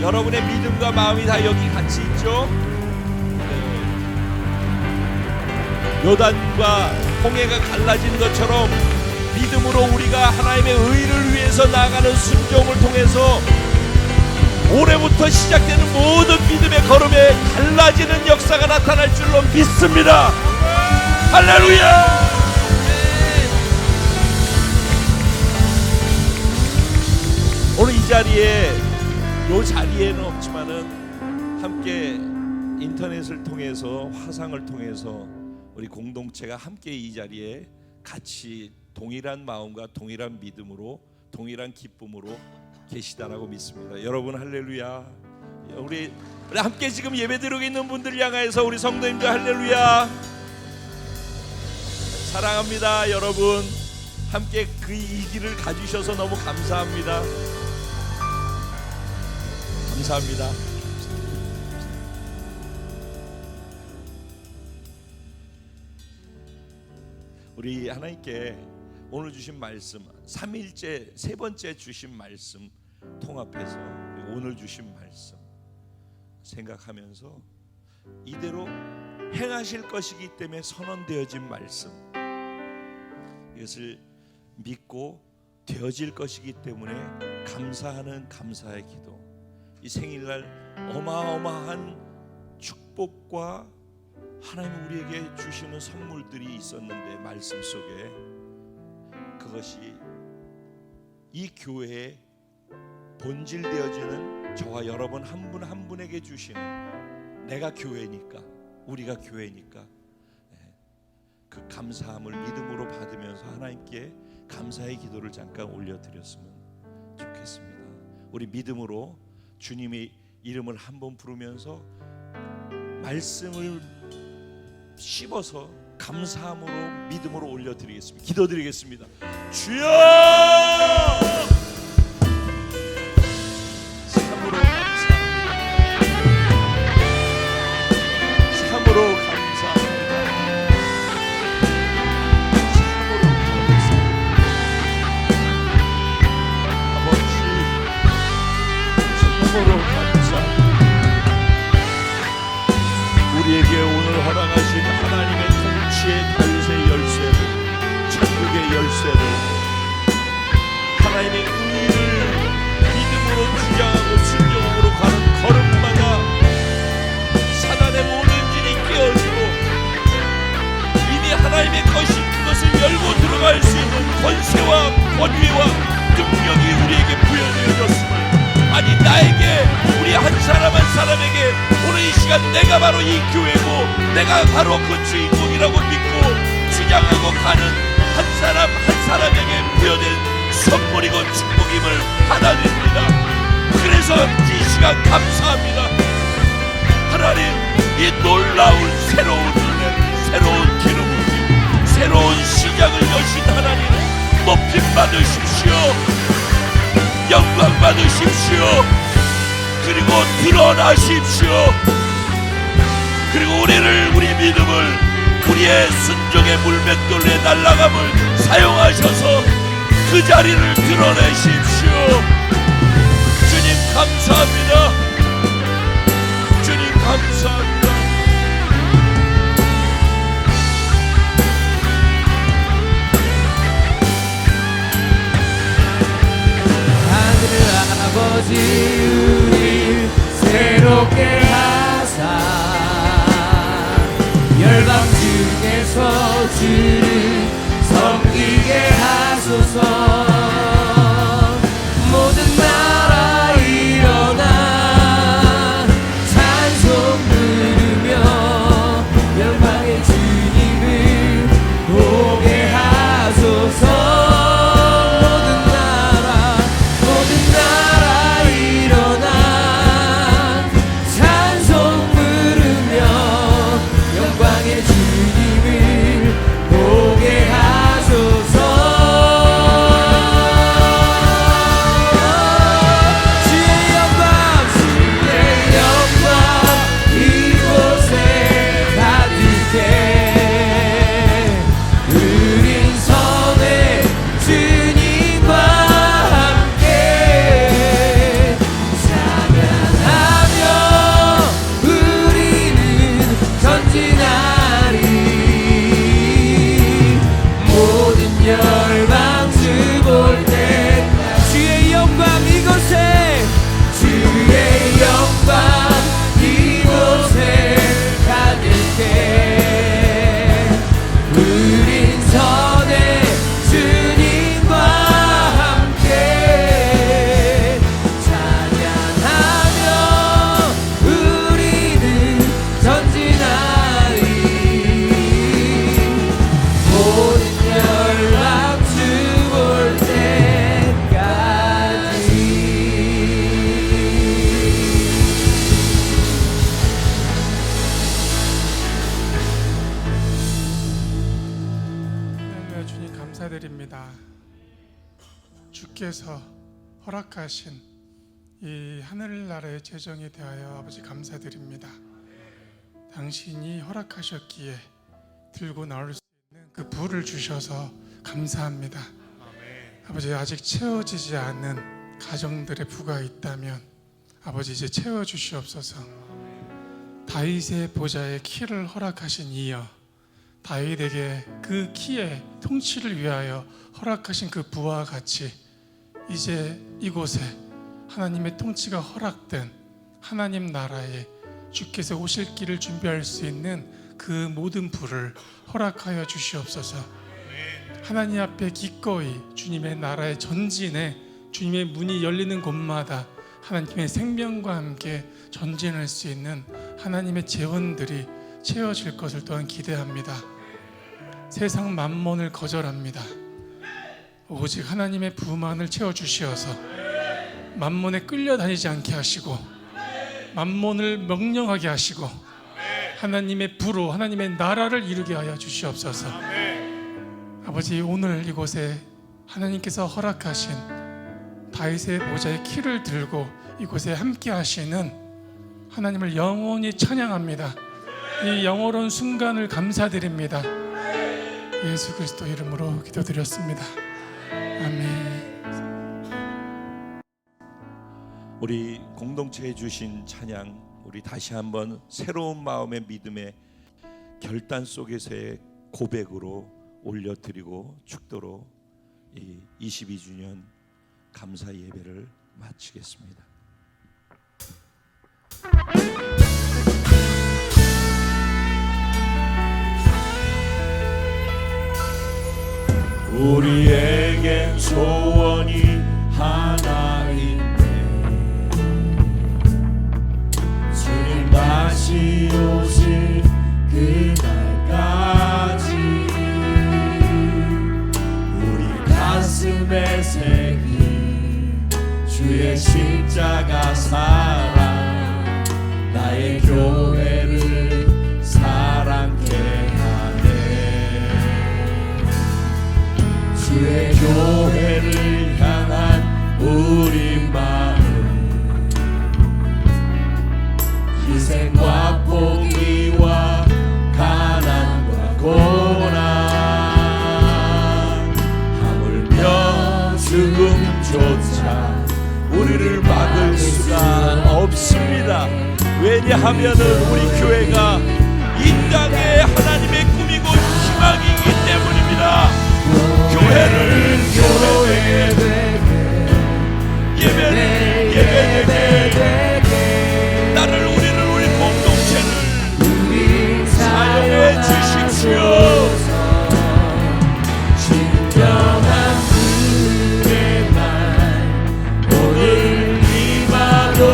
여러분의 믿음과 마음이 다 여기 같이 있죠? 요단과 홍해가 갈라진 것처럼 믿음으로 우리가 하나님의 의를 위해서 나아가는 순종을 통해서 올해부터 시작되는 모든 믿음의 걸음에 달라지는 역사가 나타날 줄로 믿습니다. 할렐루야! 오늘 이 자리에는 없지만은 함께 인터넷을 통해서 화상을 통해서 우리 공동체가 함께 이 자리에 같이 동일한 마음과 동일한 믿음으로 동일한 기쁨으로 계시다라고 믿습니다. 여러분 할렐루야. 우리 함께 지금 예배드리고 있는 분들 향해서 우리 성도님들 할렐루야. 사랑합니다. 여러분 함께 이 길을 가주셔서 너무 감사합니다. 감사합니다. 우리 하나님께 오늘 주신 말씀 3일째 세 번째 주신 말씀 통합해서 오늘 주신 말씀 생각하면서 이대로 행하실 것이기 때문에 선언되어진 말씀, 이것을 믿고 되어질 것이기 때문에 감사하는 감사의 기도. 이 생일날 어마어마한 축복과 하나님 우리에게 주시는 선물들이 있었는데 말씀 속에 그것이 이 교회의 본질되어지는 저와 여러분 한 분 한 분에게 주시는, 내가 교회니까 우리가 교회니까 그 감사함을 믿음으로 받으면서 하나님께 감사의 기도를 잠깐 올려드렸으면 좋겠습니다. 우리 믿음으로 주님의 이름을 한번 부르면서 말씀을 씹어서 감사함으로 믿음으로 올려드리겠습니다. 기도드리겠습니다. 주여! 참으로 감사합니다. 참으로 감사합니다. 참으로 감사합니다. 아버지, 참으로 감사합니다. 우리에게 오늘 허락하신 하나님의 통치의 다윗의 열쇠를, 천국의 열쇠를, 하나님의 의를 믿음으로 주장하고 순종으로 가는 걸음마다 사단의 모든 길이 깨어지고 이미 하나님의 것이 그것을 열고 들어갈 수 있는 권세와 권위와 능력이 우리에게 부여되어졌음을, 아니 나에게, 우리 한 사람 한 사람에게 오늘 이 시간 내가 바로 이 교회고 내가 바로 그 주인공이라고 믿고 주장하고 가는 한 사람 한 사람에게 부여된 선물이고 축복임을 받아들입니다. 그래서 이 시간 감사합니다. 하나님, 이 놀라운 새로운 은혜를, 새로운 기름 부심, 새로운 시작을 여신 하나님 높임 받으십시오. 영광 받으십시오. 그리고 드러나십시오. 그리고 우리 믿음을, 우리의 순종의 물맷돌에 날아감을 사용하셔서 그 자리를 드러내십시오. 주님 감사합니다. 주님 감사합니다. 하늘 아버지, 우리 새롭게 하사 열방 중에서 주를 섬기게 하소서. 모든 주께서 허락하신 이 하늘나라의 재정에 대하여 아버지 감사드립니다. 당신이 허락하셨기에 들고 나올 수 있는 그 부를 주셔서 감사합니다. 아버지, 아직 채워지지 않는 가정들의 부가 있다면 아버지 이제 채워주시옵소서. 다윗의 보좌의 키를 허락하신 이여, 다윗에게 그 키의 통치를 위하여 허락하신 그 부와 같이 이제 이곳에 하나님의 통치가 허락된 하나님 나라에 주께서 오실 길을 준비할 수 있는 그 모든 부를 허락하여 주시옵소서. 하나님 앞에 기꺼이 주님의 나라의 전진에 주님의 문이 열리는 곳마다 하나님의 생명과 함께 전진할 수 있는 하나님의 재원들이 채워질 것을 또한 기대합니다. 세상 만몬을 거절합니다. 오직 하나님의 부만을 채워주시어서 만몬에 끌려다니지 않게 하시고 만몬을 명령하게 하시고 하나님의 부로 하나님의 나라를 이루게 하여 주시옵소서. 아버지, 오늘 이곳에 하나님께서 허락하신 다윗의 보좌의 키를 들고 이곳에 함께 하시는 하나님을 영원히 찬양합니다. 이 영원한 순간을 감사드립니다. 예수 그리스도 이름으로 기도드렸습니다. 아멘. 우리 공동체에 주신 찬양, 우리 다시 한번 새로운 마음의 믿음의 결단 속에서의 고백으로 올려드리고 축도로 이 22주년 감사 예배를 마치겠습니다. 우리에겐 소원이 하나 있네. 주님 다시 오실 그날까지 우리 가슴에 새긴 주의 십자가 사랑, 나의 교회를 사랑케 하네. 주의 교회를 향한 우리 마음, 희생과 포기와 가난과 고난, 하물며 죽음조차 우리를 막을 수가 없습니다. 왜냐하면 우리 교회가 이 땅에 하나님의 꿈이고 희망이기 때문입니다. 교회를 예배되게 나를 우리 공동체를 사용해 주십시오. 진정한 은혜 날 오늘 임하도록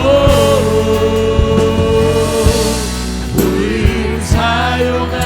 우리 사용하소서.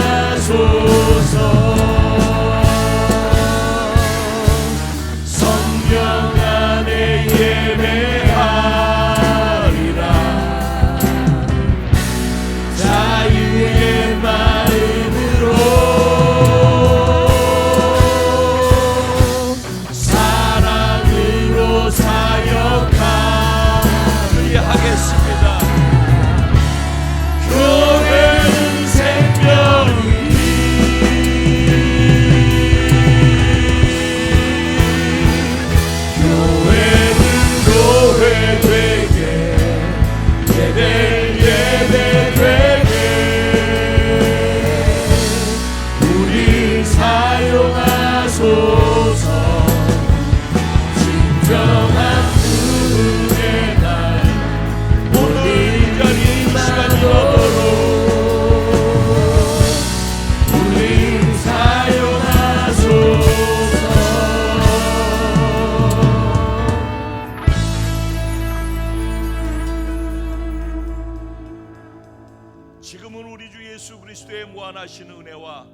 지금은 우리 주 예수 그리스도의 무한하신 은혜와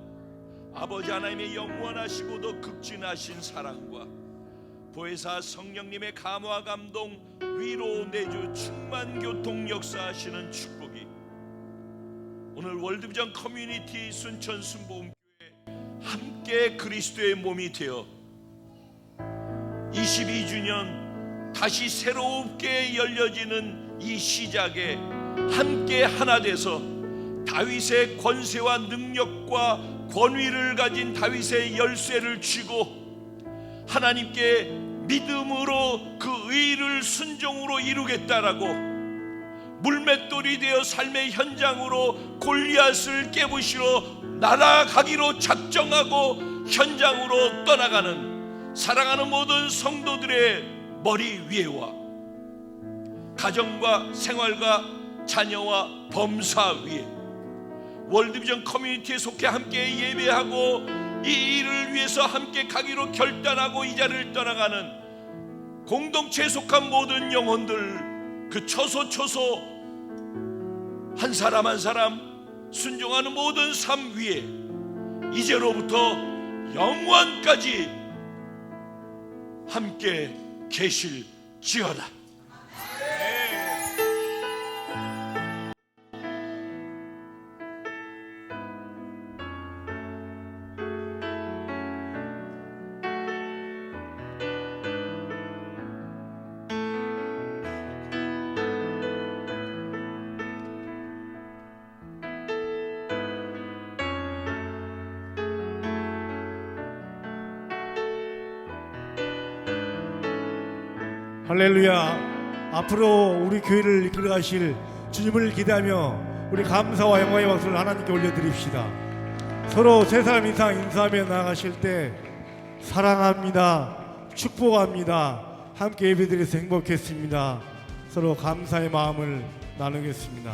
아버지 하나님의 영원하시고도 극진하신 사랑과 보혜사 성령님의 감화 감동 위로 내주 충만 교통 역사하시는 축복이 오늘 월드비전 커뮤니티 순천 순복음교회 함께 그리스도의 몸이 되어 22주년 다시 새롭게 열려지는 이 시작에 함께 하나 돼서 다윗의 권세와 능력과 권위를 가진 다윗의 열쇠를 쥐고 하나님께 믿음으로 그 의를 순종으로 이루겠다라고 물맷돌이 되어 삶의 현장으로 골리앗을 깨부시러 날아가기로 작정하고 현장으로 떠나가는 사랑하는 모든 성도들의 머리 위에와 가정과 생활과 자녀와 범사 위에 월드비전 커뮤니티에 속해 함께 예배하고 이 일을 위해서 함께 가기로 결단하고 이 자리를 떠나가는 공동체에 속한 모든 영혼들, 그 처소처소 한 사람 한 사람 순종하는 모든 삶 위에 이제로부터 영원까지 함께 계실지어다. 할렐루야. 앞으로 우리 교회를 이끌어 가실 주님을 기대하며 우리 감사와 영광의 박수를 하나님께 올려드립시다. 서로 세 사람 이상 인사하며 나아가실 때 사랑합니다, 축복합니다, 함께 예배드려서 행복했습니다. 서로 감사의 마음을 나누겠습니다.